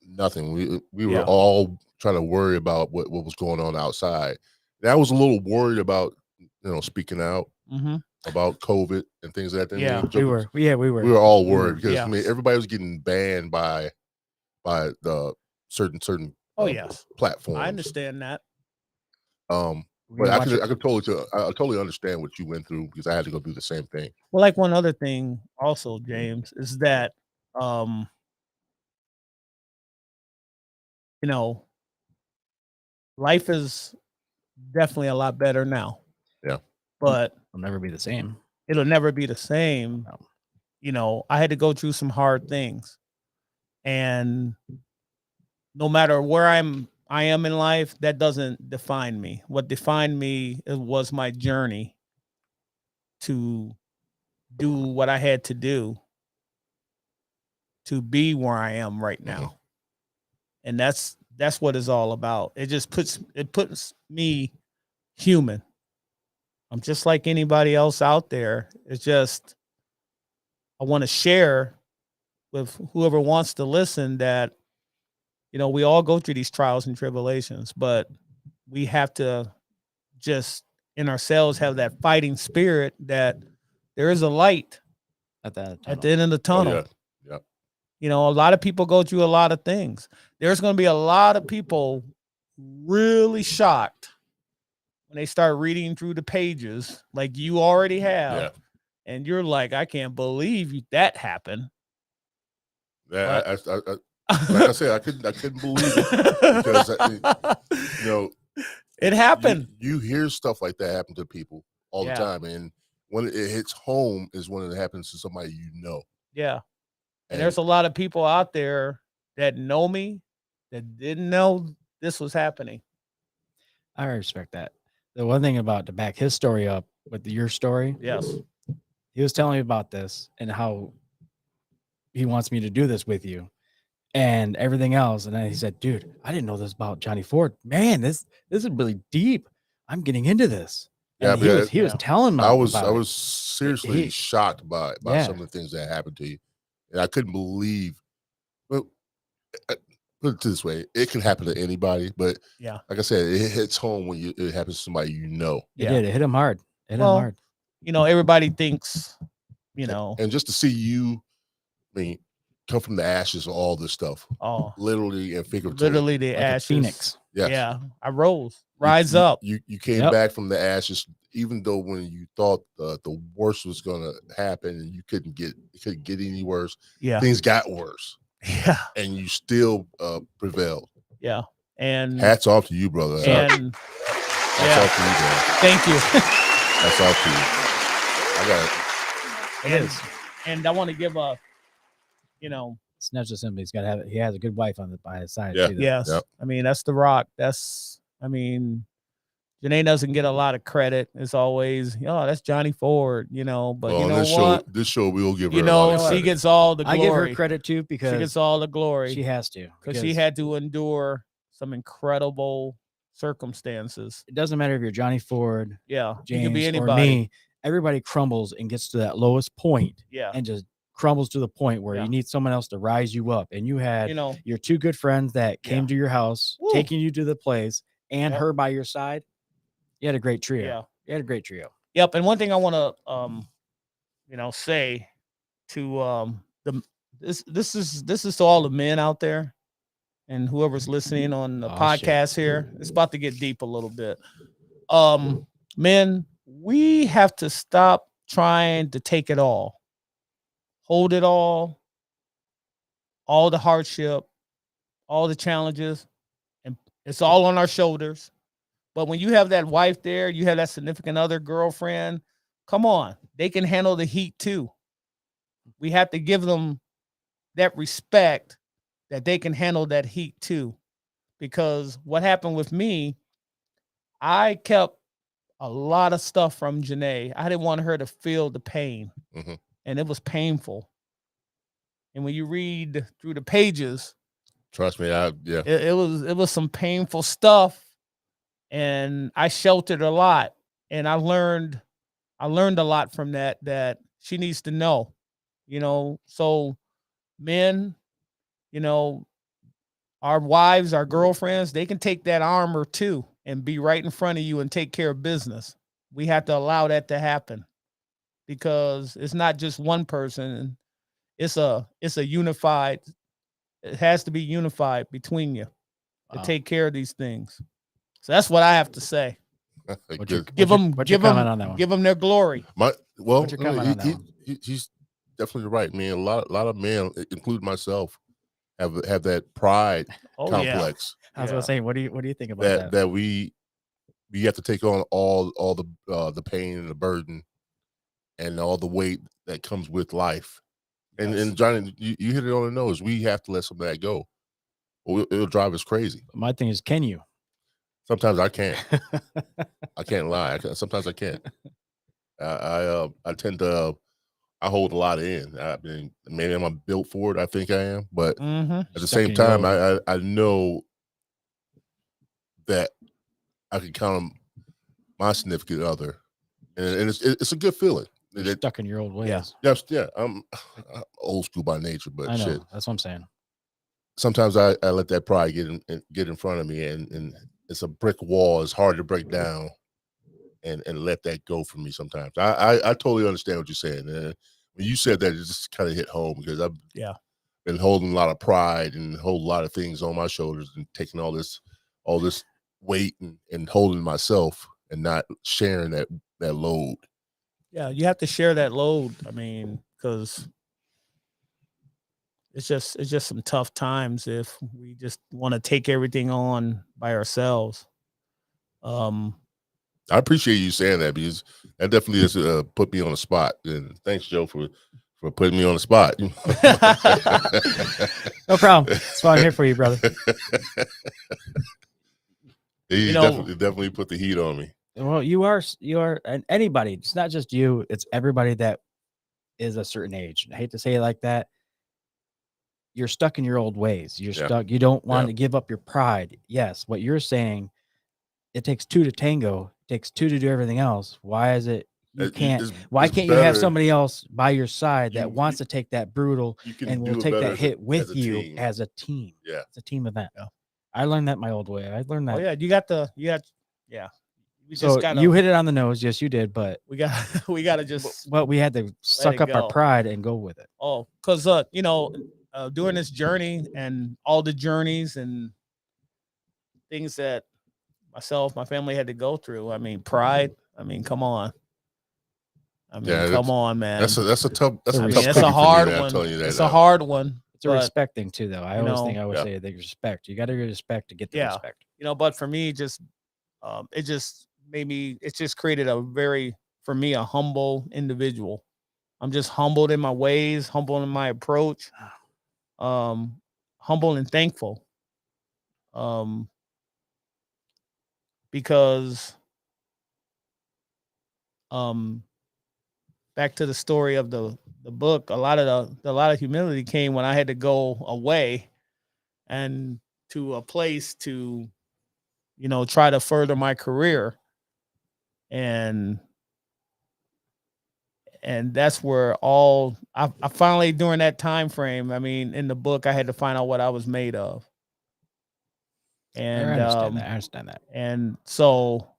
nothing. We were Yeah. all trying to worry about what was going on outside. And I was a little worried about, speaking out about COVID and things like that. Yeah. We were. We were all worried because yeah. I mean everybody was getting banned by the certain Yes. platforms. I understand that. But I could totally understand what you went through because I had to go do the same thing. Well, like one other thing also, James, is that you know, life is definitely a lot better now. Yeah. But it'll never be the same. It'll never be the same. No. You know, I had to go through some hard things. And no matter where I am in life, that doesn't define me. What defined me was my journey to do what I had to do to be where I am right now. And that's what it's all about. It just puts me human. I'm just like anybody else out there. It's just I want to share with whoever wants to listen that, we all go through these trials and tribulations, but we have to just in ourselves have that fighting spirit that there is a light at the end of the tunnel. Oh, yeah. A lot of people go through a lot of things. There's going to be a lot of people really shocked when they start reading through the pages like you already have. Yeah. And you're like, I can't believe that happened. Yeah, like I said, I couldn't believe it because it happened. You hear stuff like that happen to people all the time, and when it hits home is when it happens to somebody Yeah, and there's a lot of people out there that know me that didn't know this was happening. I respect that. The one thing about to back his story up with your story, yes, he was telling me about this and how he wants me to do this with you and everything else. And then he said, dude, I didn't know this about Johnny Ford. Man, this is really deep. I'm getting into this. And he was telling me. I was seriously shocked by some of the things that happened to you. And I couldn't believe. Well, put it this way, it can happen to anybody, but Yeah. like I said, it hits home when it happens to somebody you know. It did. It hit him hard. It hit him Well, hard. You know, everybody thinks, you know, And just to see you, I mean, come from the ashes of all this stuff, oh, literally and figuratively. literally the Like a ashes. phoenix. Yes. Yeah, I rose, rise up. You came Yep. back from the ashes, even though when you thought the worst was going to happen and it couldn't get any worse. Yeah, Things got worse, yeah, and you still prevailed. yeah. And Hats off to you, brother. and Hats yeah, off to you, man. thank you. Hats off to you. I got it. And I want to give a, you know, It's not just him. He has a good wife by his side. Yeah. too, though. yes. Yep. I mean, that's The Rock. Janae doesn't get a lot of credit. It's always, that's Johnny Ford, but Well, you know on what? this show, we'll give her You a lot know, of she credit. gets all the I glory. give her credit too She because gets all the glory. she has to. Because she had to endure some incredible circumstances. It doesn't matter if you're Johnny Ford, Yeah, James, you could be or anybody. me. Everybody crumbles and gets to that lowest point Yeah, and just crumbles to the point where Yeah. you need someone else to rise you up. And you had you know, your two good friends that came Yeah. to your house, Woo. taking you to the place, and Yep. her by your side. You had a great trio. yeah. You had a great trio. Yep. And one thing I want to, say to this is to all the men out there, and whoever's listening on the Oh, podcast here. It's about to get deep a little bit. Men, we have to stop trying to take it all, hold it all the hardship, all the challenges, and it's all on our shoulders. But when you have that wife there, you have that significant other, girlfriend, come on, they can handle the heat too. We have to give them that respect that they can handle that heat too. Because what happened with me, I kept a lot of stuff from Janae. I didn't want her to feel the pain, Mhm. and it was painful. And when you read through the pages, Trust me, yeah. it was some painful stuff. And I sheltered a lot, and I learned a lot from that she needs to know, so men, our wives, our girlfriends, they can take that armor too and be right in front of you and take care of business. We have to allow that to happen because it's not just one person. It's a unified, it has to be unified between you to Wow. take care of these things. So that's what I have to say. What's your- Good. Give them, what's your comment on that one? give them their glory. Well, What's your comment on that one? he's definitely right, man. A lot of men, including myself, have that pride Oh complex I was Yeah. gonna say, what do you think about that? that we have to take on all the pain and the burden and all the weight that comes with life. And Yes. and Johnny, you hit it on the nose. We have to let some of that go, or it'll drive us crazy. My thing is, can you? Sometimes I can't. I can't lie. Sometimes I can't. I tend to I hold a lot in. I mean, maybe I'm built for it. I think I am, but Mm-hmm. at the Stuck same in your time, old- I know that I can count on my significant other, and it's a good feeling. You're stuck in your old ways. Yes, yeah. I'm old school by nature, but I know. shit. That's what I'm saying. Sometimes I let that pride get in front of me, and it's a brick wall. It's hard to break down, and let that go for me. Sometimes I totally understand what you're saying. And when you said that, it just kind of hit home because I've been holding a lot of pride and hold a lot of things on my shoulders and taking all this weight and holding myself and not sharing that load. Yeah, you have to share that load. I mean, because it's just some tough times if we just want to take everything on by ourselves. I appreciate you saying that because that definitely has put me on the spot. And thanks, Joe, for putting me on the spot. No problem. That's why I'm here for you, brother. He definitely put the heat on me. Well, you are, and anybody. It's not just you. It's everybody that is a certain age. I hate to say it like that. You're stuck in your old ways. You're stuck. You don't want to give up your pride. Yes, what you're saying, it takes two to tango. It takes two to do everything else. Why is it It- can't. it's- Why it's can't you have better- somebody else by your side that You- wants you- to take that brutal You can and do will it take better that as hit with as a you team. as a team? Yeah. It's a team event. Yeah. I learned that my old way. I learned that. Oh yeah, you got. Yeah. We So just gotta. you hit it on the nose. Yes, you did. But We got. We gotta just. we had to suck it up our go. pride and go with it. Oh, because during this journey and all the journeys and things that myself, my family had to go through. I mean, pride. I mean, come on. I mean, Yeah, come on, man. That's a tough. That's I a mean, tough. it's cookie a for me, hard man, I'm one. telling you that It's now. a hard one. It's a but, respect thing too, though. I you always know, think I would yeah. say that respect. You got to get respect to get the Yeah. respect. But for me, just it just made me. It just created for me a humble individual. I'm just humbled in my ways, humble in my approach, humble and thankful. Because back to the story of the book, a lot of humility came when I had to go away and to a place to try to further my career, and that's where I finally, during that time frame, I mean, in the book, I had to find out what I was made of. And I understand that. And so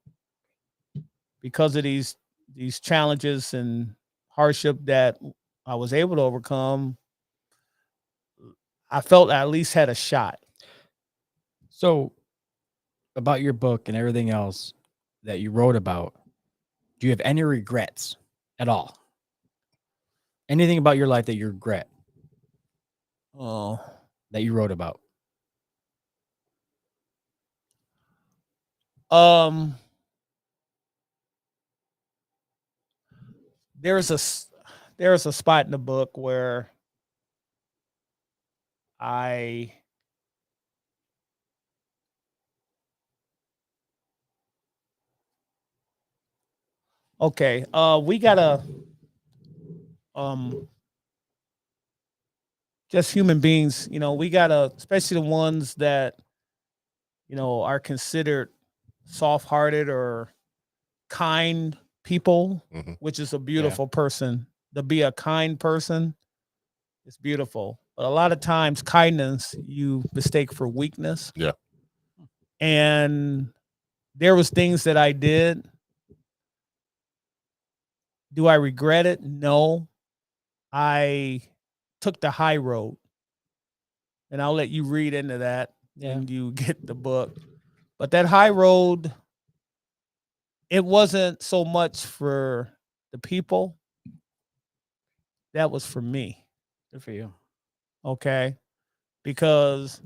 because of these challenges and hardship that I was able to overcome, I felt I at least had a shot. So, about your book and everything else that you wrote about, do you have any regrets at all? Anything about your life that you regret Oh, that you wrote about? There's a spot in the book where we gotta just human beings, we gotta, especially the ones that are considered soft-hearted or kind people, Mhm. which is a beautiful person. To be a kind person is beautiful, but a lot of times kindness you mistake for weakness. Yeah. And there was things that I did. Do I regret it? No. I took the high road, and I'll let you read into that when you get the book. But that high road, it wasn't so much for the people. That was for me. Good for you. Okay. Because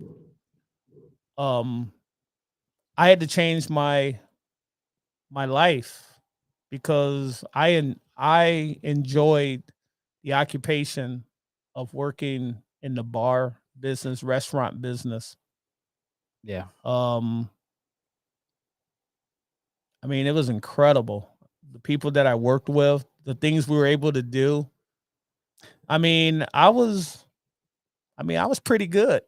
I had to change my life, because I enjoyed the occupation of working in the bar business, restaurant business. Yeah. I mean, it was incredible. The people that I worked with, the things we were able to do. I mean, I was pretty good.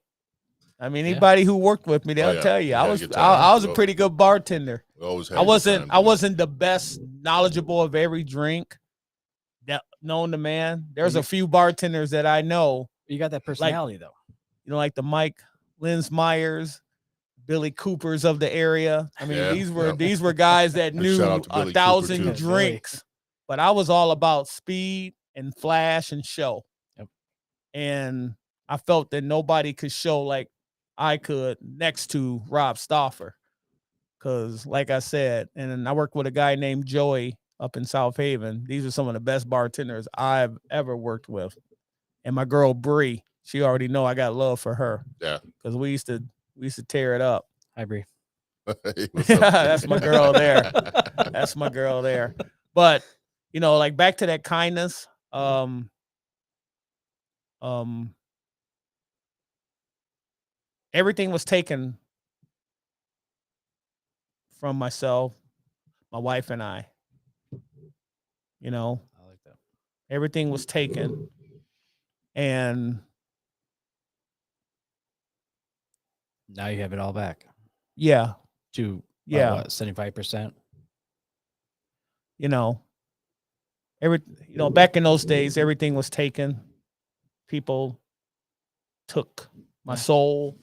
I mean, anybody who worked with me, they'll tell you, I was a pretty good bartender. I wasn't the best knowledgeable of every drink that known to man. There's a few bartenders that I know. You got that personality, though. Like the Mike Linsmeyers, Billy Coopers of the area. I mean, these were guys that knew 1,000 drinks, but I was all about speed and flash and show. Yep. And I felt that nobody could show like I could next to Rob Stauffer. Because, like I said, and I worked with a guy named Joey up in South Haven. These are some of the best bartenders I've ever worked with. And my girl Bree, she already know I got love for her. Yeah. Because we used to tear it up. Hi, Bree. Hey, what's up? That's my girl there. That's my girl there. But like back to that kindness. Everything was taken from myself, my wife, and I. I like that. Everything was taken, and Now you have it all back yeah, to yeah. 75%. back in those days, everything was taken. People took my soul.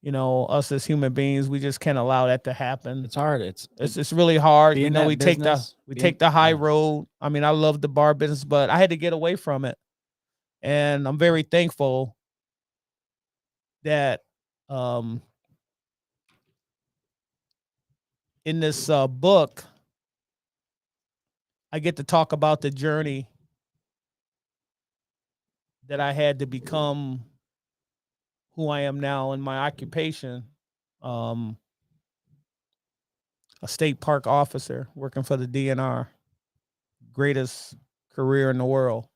Us as human beings, we just can't allow that to happen. It's hard. It's really hard. Be in that We take business, take the high road. I mean, I love the bar business, but I had to get away from it. And I'm very thankful that in this book, I get to talk about the journey that I had to become who I am now in my occupation. A state park officer working for the DNR, greatest career in the world.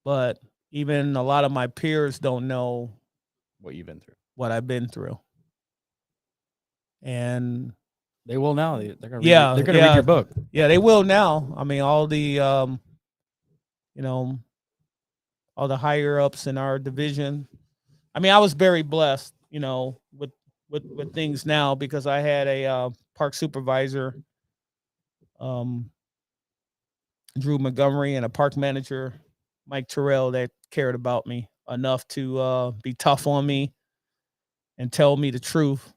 But even a lot of my peers don't know what you've been through, what I've been through. And they will now. They're gonna read your book. Yeah, they will now. I mean, all the all the higher ups in our division. I mean, I was very blessed, with things now, because I had a park supervisor, Drew Montgomery, and a park manager, Mike Terrell, that cared about me enough to be tough on me and tell me the truth.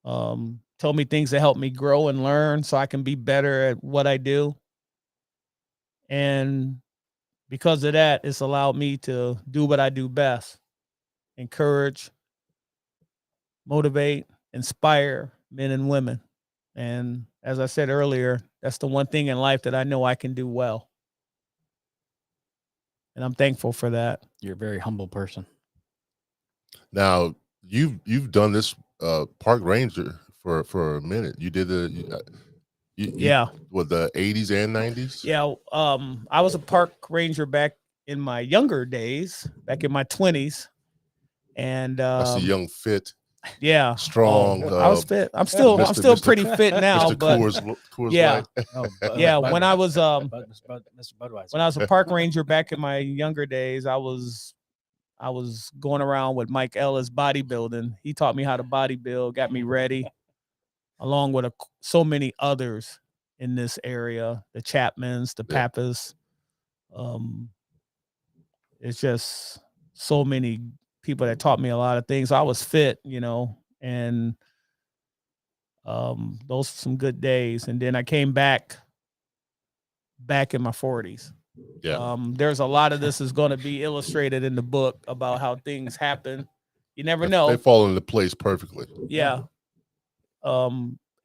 Tell me things that help me grow and learn so I can be better at what I do. And because of that, it's allowed me to do what I do best: encourage, motivate, inspire men and women. And as I said earlier, that's the one thing in life that I know I can do well. And I'm thankful for that. You're a very humble person. Now, you've done this park ranger for a minute. You did with the 80s and 90s? Yeah, I was a park ranger back in my younger days, back in my 20s. And I see young, fit, strong. I was fit. I'm still pretty fit now. Mr. But Coors yeah, Light. When I was Mr. Budweiser. When I was a park ranger back in my younger days, I was going around with Mike Ellis bodybuilding. He taught me how to bodybuild, got me ready, along with so many others in this area, the Chapmans, the Pappas. It's just so many people that taught me a lot of things. I was fit, and those were some good days. And then I came back in my 40s. Yeah. There's a lot of this is going to be illustrated in the book about how things happen. You never know. They fall into place perfectly. Yeah.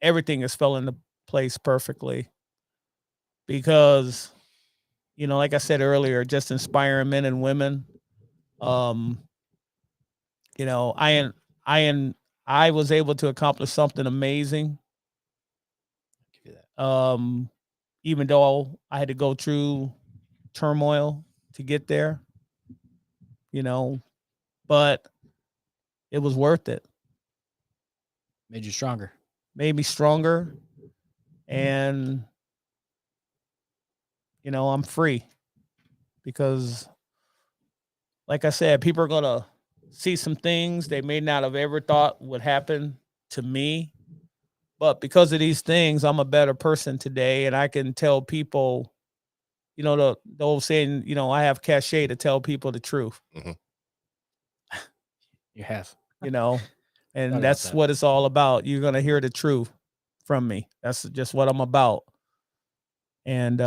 Everything has fell into place perfectly because, like I said earlier, just inspiring men and women. I was able to accomplish something amazing. Even though I had to go through turmoil to get there, but it was worth it. Made you stronger. Made me stronger. And, I'm free because, like I said, people are going to see some things they may not have ever thought would happen to me. But because of these things, I'm a better person today. And I can tell people, the old saying, I have cachet to tell people the truth. Mm-hmm. You have. And that's what it's all about. You're going to hear the truth from me. That's just what I'm about. And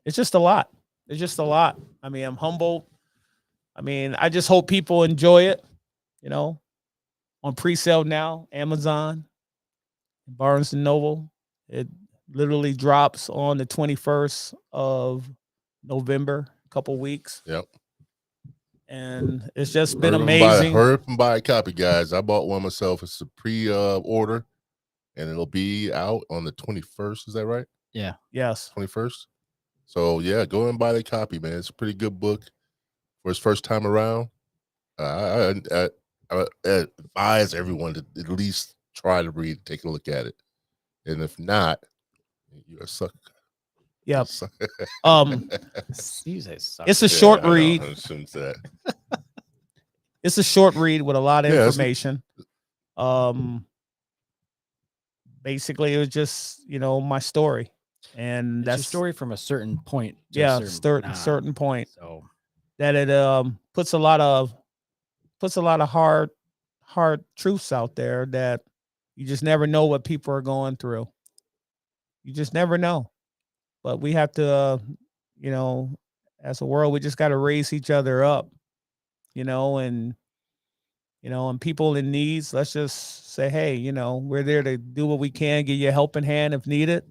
it's just a lot. It's just a lot. I mean, I'm humbled. I mean, I just hope people enjoy it, on pre-sale now, Amazon, Barnes & Noble. It literally drops on the 21st of November, a couple weeks. Yep. And it's just been amazing. Hurry up and buy a copy, guys. I bought one myself. It's a pre-order, and it'll be out on the 21st. Is that right? Yeah. Yes. 21st. So, yeah, go and buy the copy, man. It's a pretty good book for his first time around. I advise everyone to at least try to read, take a look at it. And if not, you're a sucker. Yep. It's a short read. That. It's a short read with a lot of information. Basically, it was just, my story. And It's that's your story from a certain point. To a yeah, certain, certain point So that it puts a lot of hard truths out there that you just never know what people are going through. You just never know. But we have to, you know, as a world, we just got to raise each other up, and and people in needs, let's just say, hey, we're there to do what we can, give you a helping hand if needed,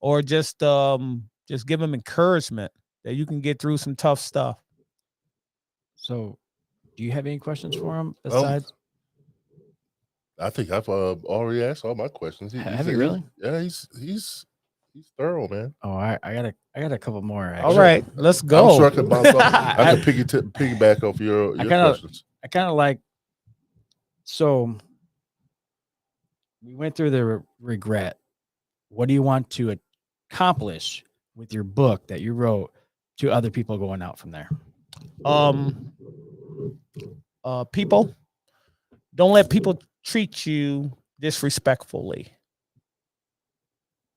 or just give them encouragement that you can get through some tough stuff. So, do you have any questions for him Um, besides? I think I've already asked all my questions. Have you really? Yeah, he's thorough, man. Oh, I got a couple more. Actually. All right, let's go. I'm sure I could bounce off. I could piggyback off your questions. I kind of like. So, we went through the regret. What do you want to accomplish with your book that you wrote to other people going out from there? People, don't let people treat you disrespectfully.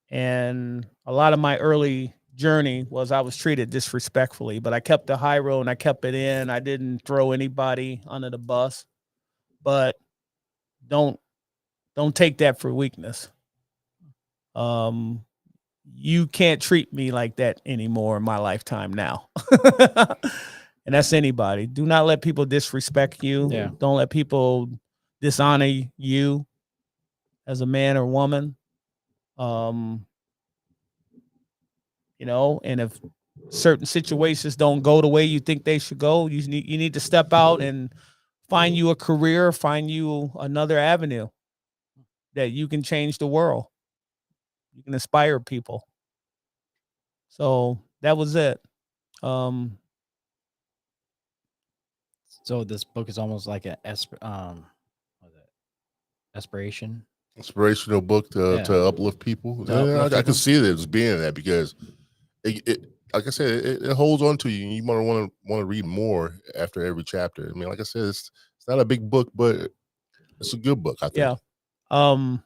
And a lot of my early journey was I was treated disrespectfully, but I kept the high road and I kept it in. I didn't throw anybody under the bus. But don't take that for weakness. You can't treat me like that anymore in my lifetime now. And that's anybody. Do not let people disrespect you. Yeah. Don't let people dishonor you as a man or woman. And if certain situations don't go the way you think they should go, you need to step out and find you a career, find you another avenue that you can change the world. You can inspire people. So that was it. So this book is almost like an aspiration. Inspirational book to uplift people. I can see that as being that because it like I said, it holds on to you. And you want to read more after every chapter. I mean, like I said, it's not a big book, but it's a good book, I think. Yeah. I'm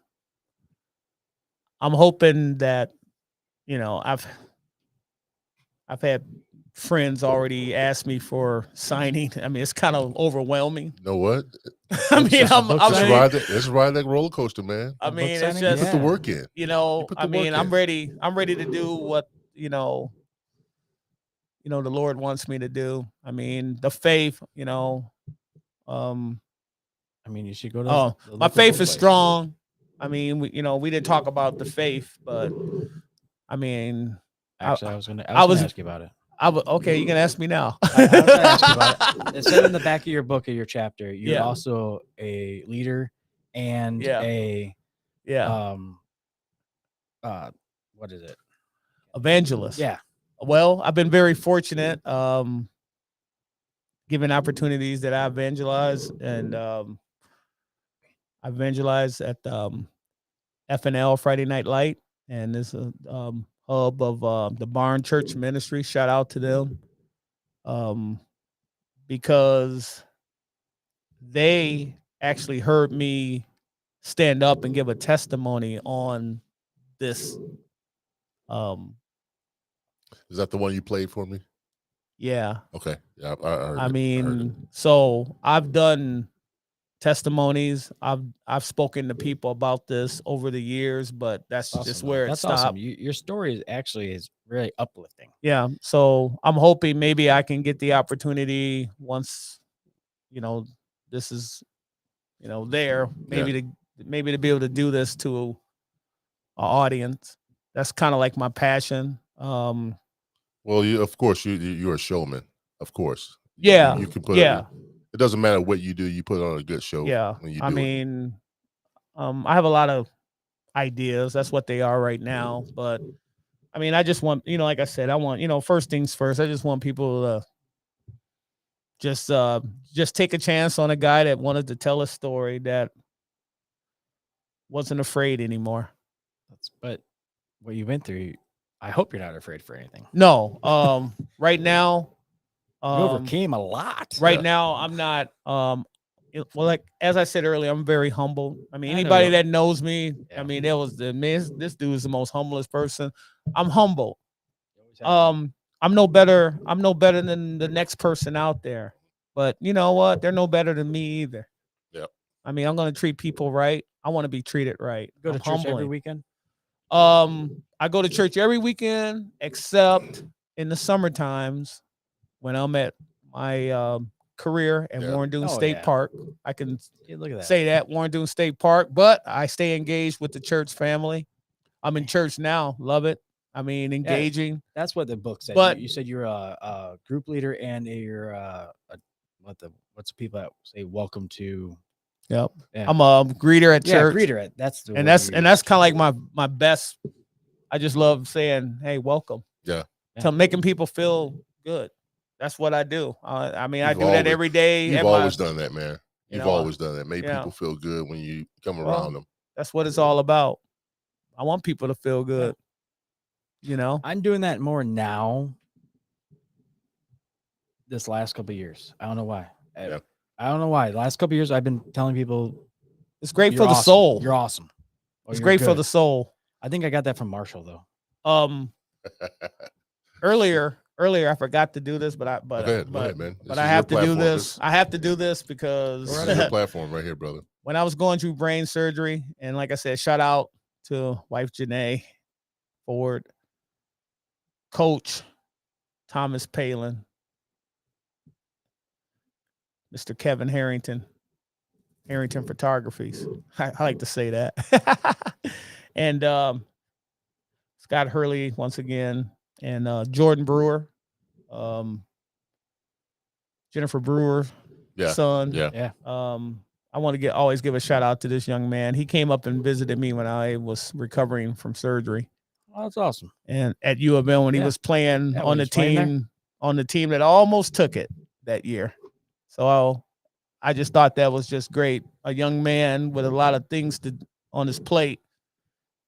hoping that, I've had friends already ask me for signing. I mean, it's kind of overwhelming. You know what? I mean, let's ride that roller coaster, man. I mean, it's You just put the work in. I mean, I'm ready to do what, the Lord wants me to do. I mean, the faith, I mean, you should go to. My faith is strong. I mean, we didn't talk about the faith, but I mean, actually, I was gonna ask you about it. Okay, you can ask me now. I was gonna ask you about it. It said in the back of your book, of your chapter, you're also a leader and what is it? Evangelist. Yeah. Well, I've been very fortunate, given opportunities that I evangelize, and I evangelize at FNL Friday Night Light, and this is hub of the Barn Church Ministry. Shout out to them, because they actually heard me stand up and give a testimony on this. Is that the one you played for me? Yeah. Okay. Yeah. I heard I it. mean, so I've done testimonies. I've spoken to people about this over the years, but that's awesome, just where it stopped. Awesome. Your story is really uplifting. Yeah. So I'm hoping maybe I can get the opportunity once, this is, there, maybe to be able to do this to an audience. That's kind of like my passion. Well, of course, you're a showman. Of course. Yeah. You can put. Yeah. It doesn't matter what you do. You put on a good show. Yeah. When you I mean, I have a lot of ideas. That's what they are right now. But I mean, I just want, like I said, I want, first things first. I just want people to just take a chance on a guy that wanted to tell a story that wasn't afraid anymore. But what you went through, I hope you're not afraid for anything. No. Right now, you overcame a lot. Right now, I'm not. well, like as I said earlier, I'm very humble. I mean, I know anybody you- that knows me, Yeah. I mean, there was the man. This dude is the most humblest person. I'm humble. You always have to be. I'm no better. I'm no better than the next person out there. But you know what? They're no better than me either. Yep. I mean, I'm gonna treat people right. I want to be treated right. Go to I'm church every humbling. weekend. I go to church every weekend except in the summer times when I'm at my career at Yeah. Warren Dune Oh, State yeah. Park. I can Yeah, look at that. say that Warren Dune State Park, but I stay engaged with the church family. I'm in church now. Love it. I mean, engaging. That's what the book said. But- You said you're a group leader and you're what's the people that say welcome to? Yep. Yeah. I'm a greeter at Yeah, church. greeter. That's the and word that's you and used. that's kind of like my best. I just love saying, "Hey, welcome." Yeah. To making people feel good. That's what I do. I mean, I You've do that always- every day. You've at my- always done that, man. you You've know, always done that. Make yeah. people feel good when you come Well, around them. That's what it's all about. I want people to feel good. You know, I'm doing that more now. This last couple of years, I don't know why. Yeah. I don't know why. The last couple of years, I've been telling people, it's great "You're for the awesome. soul. You're awesome. Or It's "You're great for good." the soul. I think I got that from Marshall though. Earlier, I forgot to do this, but Go ahead, man. but I have to do this. I have to do this because This is your platform right here, brother. when I was going through brain surgery, and like I said, shout out to wife Janae Ford, Coach Thomas Palin, Mr. Kevin Harrington Photographies. I like to say that. And Scott Hurley once again, and Jordan Brewer, Jennifer Brewer, Yeah. son. Yeah. Yeah. I want to always give a shout out to this young man. He came up and visited me when I was recovering from surgery, Oh, that's awesome. and at U of M when he Yeah. was playing Yeah, on when the he was playing there. team that almost took it that year. So I just thought that was just great. A young man with a lot of things on his plate.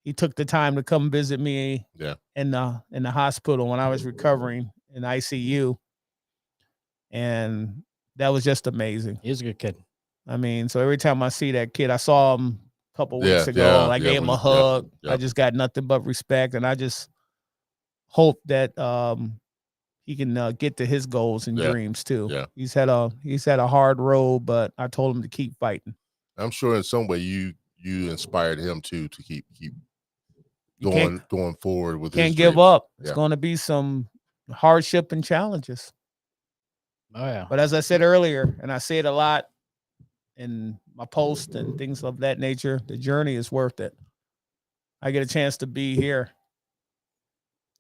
He took the time to come visit me Yeah. in the hospital when I was recovering in ICU. And that was just amazing. He's a good kid. I mean, so every time I see that kid, I saw him a couple weeks Yeah, ago. yeah, I gave him a yeah, hug. yeah. I just got nothing but respect, and I just hope that he can get to his goals and Yeah, dreams too. yeah. He's had a hard road, but I told him to keep fighting. I'm sure in some way you inspired him to keep You can't- going forward with his Can't give dreams. up. It's Yeah. going to be some hardship and challenges. Oh yeah. But as I said earlier, and I say it a lot in my post and things of that nature, the journey is worth it. I get a chance to be here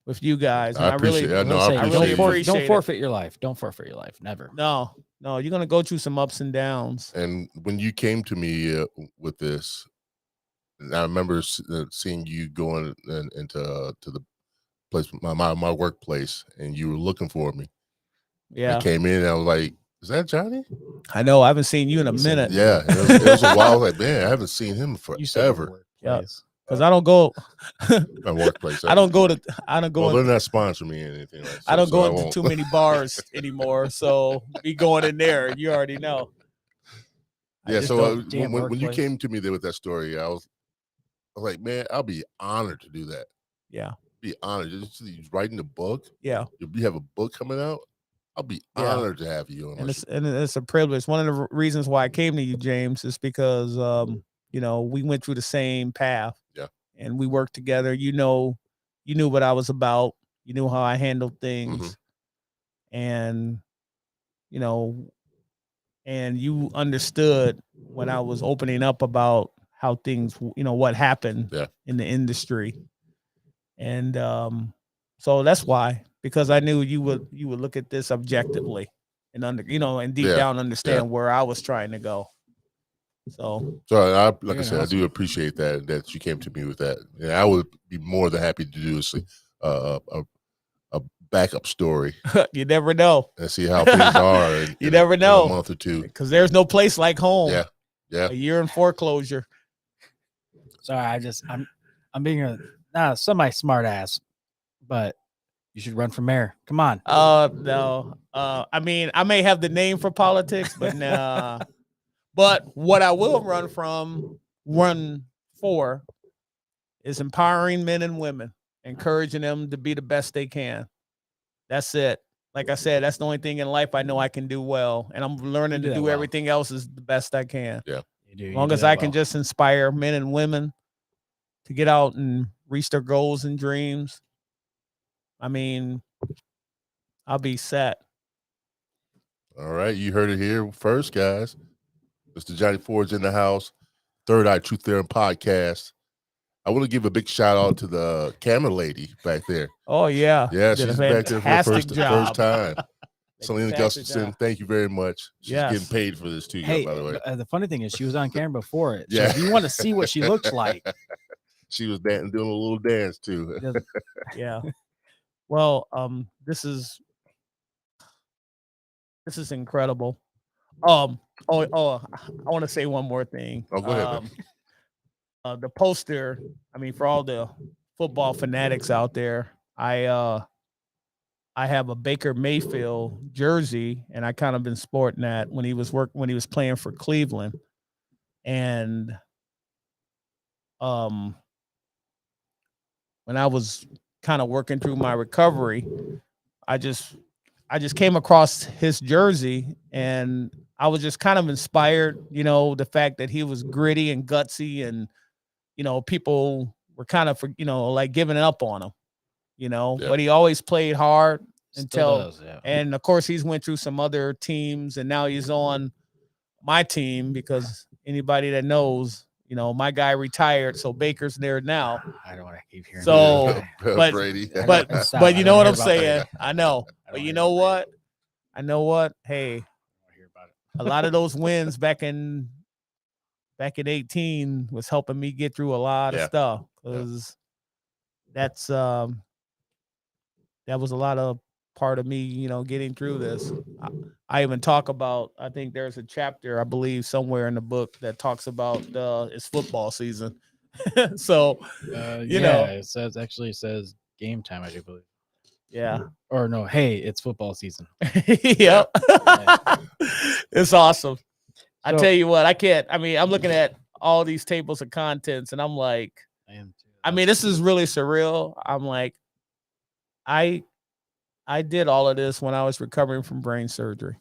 with you guys. And I I really, appreciate it. No, Let's I say, appreciate really it. appreciate don't it. forfeit your life. Don't forfeit your life. Never. no, you're going to go through some ups and downs. And when you came to me with this, and I remember seeing you going into to the place, my workplace, and you were looking for me. Yeah. I came in and I was like, "Is that Johnny?" I know. I haven't seen you in a minute. Yeah, it was a while. I was like, "Man, I haven't seen him You said your forever." workplace. Because I don't go. My workplace. I don't go. Well, Well, they're not sponsoring me or anything. Like I don't so go I into won't. too many bars anymore. So be going in there. You already know. I Yeah. just So don't damn when you workplace. came to me there with that story, I was like, "Man, I'll be honored to do that. Yeah. Be honored. Just writing the book. Yeah. You have a book coming out. I'll be Yeah. honored to have you on my show." And it's a privilege. One of the reasons why I came to you, James, is because we went through the same path. Yeah. And we worked together. You knew what I was about. You knew how I handled things. And and you understood when I was opening up about how things, what happened Yeah. in the industry. And so that's why, because I knew you would look at this objectively and and deep Yeah, down understand yeah. where I was trying to go. So So like You're I said, I awesome. do appreciate that you came to me with that. And I would be more than happy to do a backup story you never know, and see how things are. You never know. In a month or two. because there's no place like home. Yeah. Yeah. A year in foreclosure. Sorry, I'm being a semi smart ass, but you should run for mayor. Come on. No. I mean, I may have the name for politics, but nah. But what I will run for is empowering men and women, encouraging them to be the best they can. That's it. Like I said, that's the only thing in life I know I can do well. And I'm learning You do to that do well. everything else as the best I can. You do. As long as I can just inspire men and women to get out and reach their goals and dreams, I mean, I'll be set. All right, you heard it here first, guys. Mr. Johnny Ford's in the house. Third Eye Truth Theorem podcast. I want to give a big shout out to the camera lady back there. Oh yeah, Yeah, did a she's back there for the fantastic first job. time. Selena Fantastic Gustafson, job. thank you very much. She's Yes. getting paid for this too, Hey, by the way. the funny thing is, she was on camera before it. So Yeah. if you want to see what she looks like, She was doing a little dance too. Yeah. Well, this is incredible. I want to say one more thing. Oh, go ahead, man. The poster, I mean, for all the football fanatics out there, I have a Baker Mayfield jersey, and I kind of been sporting that when he was playing for Cleveland. And when I was kind of working through my recovery, I just came across his jersey, and I was just kind of inspired, the fact that he was gritty and gutsy, and people were kind of like giving up on him, but he always played hard and of course he's went through some other teams, and now he's on my team because anybody that knows, my guy retired, so Baker's there now. I don't want to keep hearing. So, but Brady. but you know what I'm saying? I know. But you know what? I know what? Hey, a lot of those wins back in 18 was helping me get through a lot of stuff, because that was a lot of part of me, getting through this. I even talk about, I think there's a chapter, I believe, somewhere in the book that talks about it's football season. So, it says game time, I do believe. Yeah. Or no, hey, it's football season. Yep. It's awesome. I So- tell you what, I'm looking at all these tables of contents, and I'm like, I am too. I mean, this is really surreal. I'm like, I did all of this when I was recovering from brain surgery.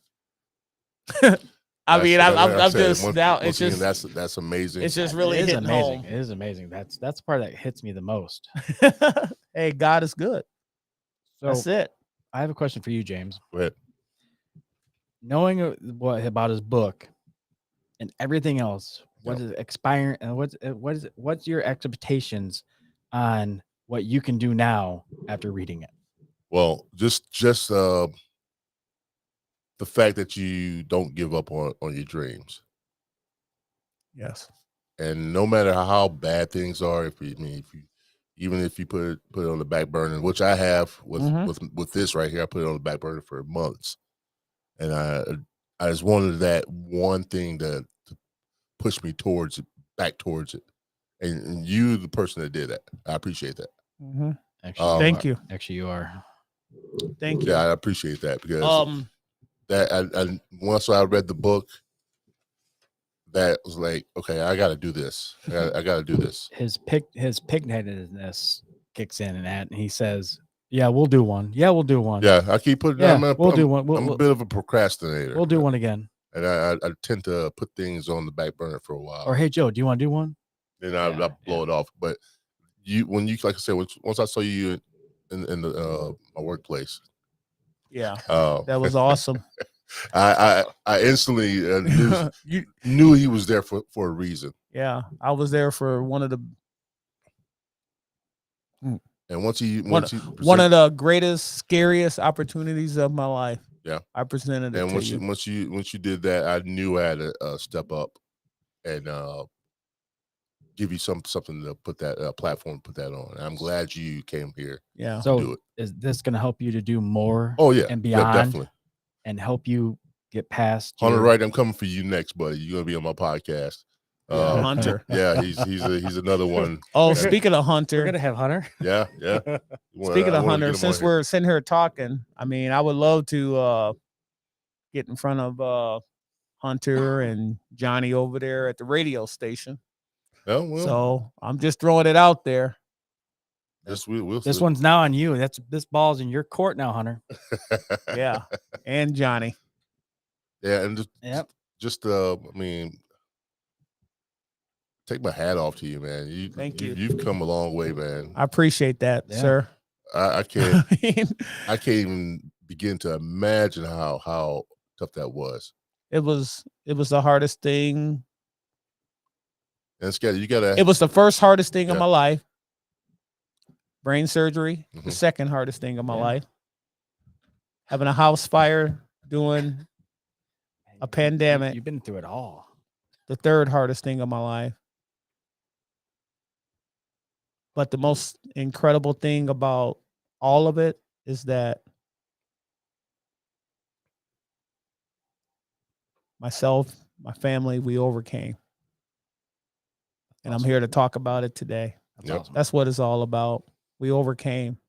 I'm just now. It's just that's amazing. It's just really It is hitting amazing. home. It is amazing. That's the part that hits me the most. Hey, God is good. So That's it. I have a question for you, James. Go ahead. Knowing what about his book and everything else, what is expiring, and what's your expectations on what you can do now after reading it? Well, just the fact that you don't give up on your dreams, Yes. and no matter how bad things are, even if you put it on the back burner, which I have with this right here, I put it on the back burner for months, and I just wanted that one thing to push me back towards it, and you, the person that did that, I appreciate that. Mm-hmm. Actually, Thank you. Actually, you are. Thank you. Yeah, I appreciate that, because that I once I read the book, that was like, okay, I got to do this. I got to do this. His pig-headedness kicks in, and he says, "Yeah, we'll do one. Yeah, we'll do one. Yeah, I keep putting. Yeah, we'll do one. I'm a bit of a procrastinator. We'll do one again." And I tend to put things on the back burner for a while. Or, hey, Joe, do you want to do one? Then I blow it off. But like I said, once I saw you in the my workplace, that was awesome. I instantly knew he was there for a reason. Yeah, I was there for one of the And once he one of the greatest, scariest opportunities of my life. Yeah, I presented it. And once you did that, I knew I had to step up and give you something to put that platform, put that on. And I'm glad you came here. Yeah. So do it. Is this going to help you to do more? Oh yeah, and beyond, definitely. And help you get past. Hunter, right? I'm coming for you next, buddy. You're gonna be on my podcast. Hunter. Yeah, he's another one. Oh, speaking of Hunter, we're gonna have Hunter. Yeah. Speaking of Hunter, since we're sitting here talking, I mean, I would love to get in front of Hunter and Johnny over there at the radio station. Oh, well, So I'm just throwing it out there. we'll This see. one's now on you. This ball's in your court now, Hunter. Yeah. And Johnny. Yeah, and Yep. I mean, take my hat off to you, man. Thank you. You've come a long way, man. I appreciate that, Yeah. sir. I can't I can't even begin to imagine how tough that was. It was the hardest thing. And it's got you gotta It was the first hardest thing of Yeah. my life. Brain surgery, the Mhm. second hardest thing of my Yeah. life. Having a house fire, doing a pandemic, You've been through it all. the third hardest thing of my life. But the most incredible thing about all of it is that myself, my family, we overcame. And I'm here to talk about it today. That's Yep. awesome. That's what it's all about. We overcame.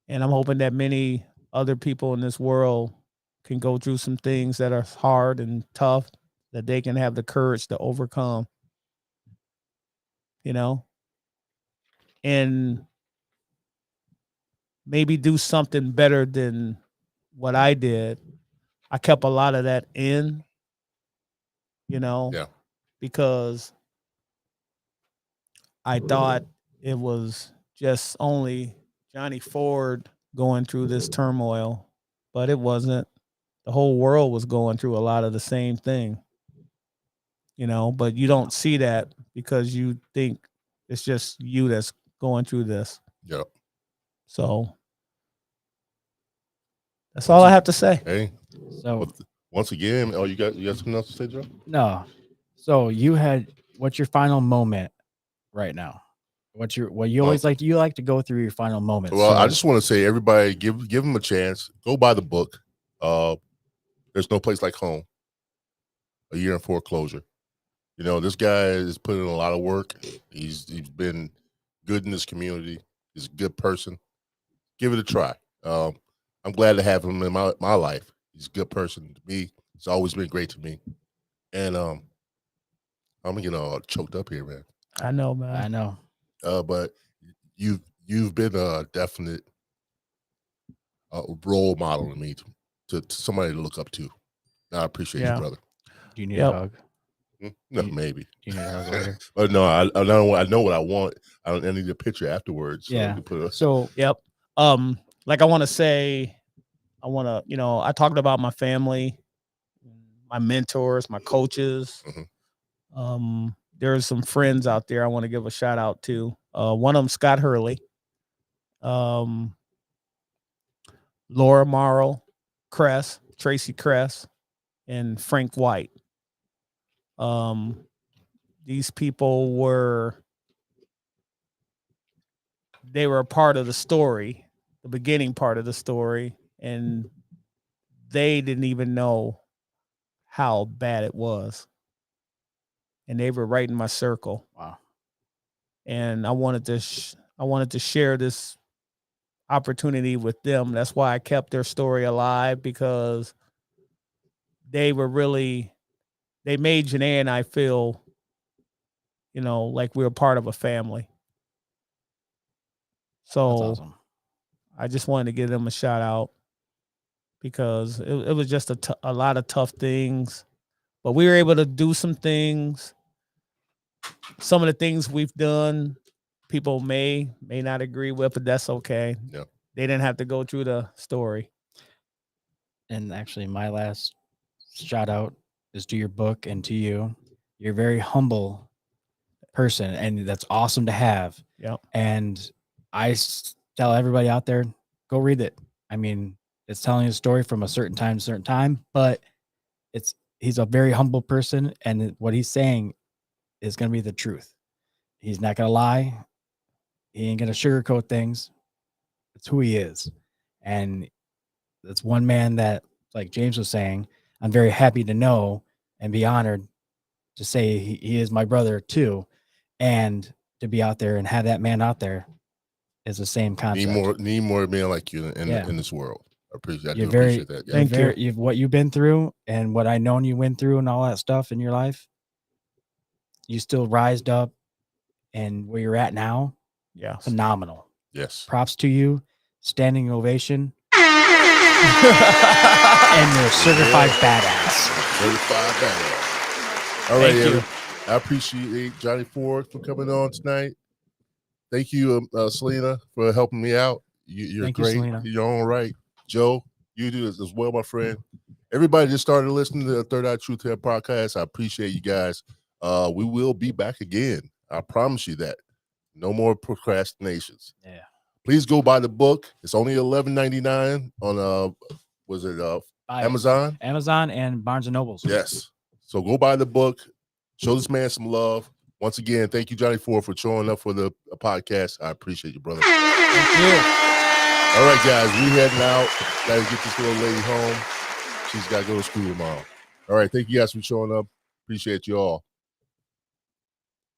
And I'm hoping that many other people in this world can go through some things that are hard and tough, that they can have the courage to overcome. You know? And maybe do something better than what I did. I kept a lot of that in, Yeah. because I thought it was just only Johnny Ford going through this turmoil, but it wasn't. The whole world was going through a lot of the same thing, but you don't see that because you think it's just you that's going through this. Yep. So that's all I have to say. Hey, So once again, you got something else to say, Joe? no. So what's your final moment right now? You always like to go through your final moments. Well, So- I just want to say, everybody, give them a chance. Go buy the book. There's No Place Like Home. A Year in Foreclosure. This guy is putting in a lot of work. He's been good in this community. He's a good person. Give it a try. I'm glad to have him in my life. He's a good person to me. He's always been great to me. And I'm getting all choked up here, man. I know, man. I know. But you've been a definite role model to me, to somebody to look up to. I appreciate Yeah. you, brother. Do you need Yep. a hug? No, maybe. Do you need a hug later? But no, I know what I want. I need a picture afterwards. So Yeah. I can put it. So Yep. Like I want to say, I talked about my family, my mentors, my coaches. There's some friends out there I want to give a shout out to. One of them, Scott Hurley, Laura Morrow, Tracy Kress, and Frank White. These people were a part of the story, the beginning part of the story, and they didn't even know how bad it was. And they were right in my circle. wow. And I wanted to share this opportunity with them. That's why I kept their story alive, because they made Janae and I feel, like we were part of a family. That's So awesome. I just wanted to give them a shout out, because it was just a lot of tough things, but we were able to do some things. Some of the things we've done, people may not agree with, but that's okay. Yep. They didn't have to go through the story. And actually, my last shout out is to your book and to you. You're a very humble person, and that's awesome to have. Yep. And tell everybody out there, go read it. I mean, it's telling a story from a certain time, but he's a very humble person, and what he's saying is going to be the truth. He's not going to lie. He ain't going to sugarcoat things. It's who he is. And that's one man that, like James was saying, I'm very happy to know and be honored to say he is my brother too. And to be out there and have that man out there is the same concept. Need more men like you in Yeah. in this world. I appreciate You're appreciate that. Yeah. Thank you. What you've been through and what I known you went through and all that stuff in your life, you still rised up, and where you're at now, Yeah. phenomenal. Yes. Props to you. Standing ovation. And you're certified badass. Certified badass. All right, Thank you. I appreciate Johnny Ford for coming on tonight. Thank you, Selena, for helping me out. You're Thank you, great. Selena. You're all right. Joe, you do this as well, my friend. Everybody just started listening to the Third Eye Truth Here podcast. I appreciate you guys. We will be back again. I promise you that. No more procrastinations. Yeah. Please go buy the book. It's only $11.99 on Amazon? Amazon and Barnes and Nobles. Yes. So go buy the book. Show this man some love. Once again, thank you, Johnny Ford, for showing up for the podcast. I appreciate you, brother. Thank you. All right, guys, we heading out. Got to get this little lady home. She's got to go to school tomorrow. All right, thank you guys for showing up. Appreciate you all.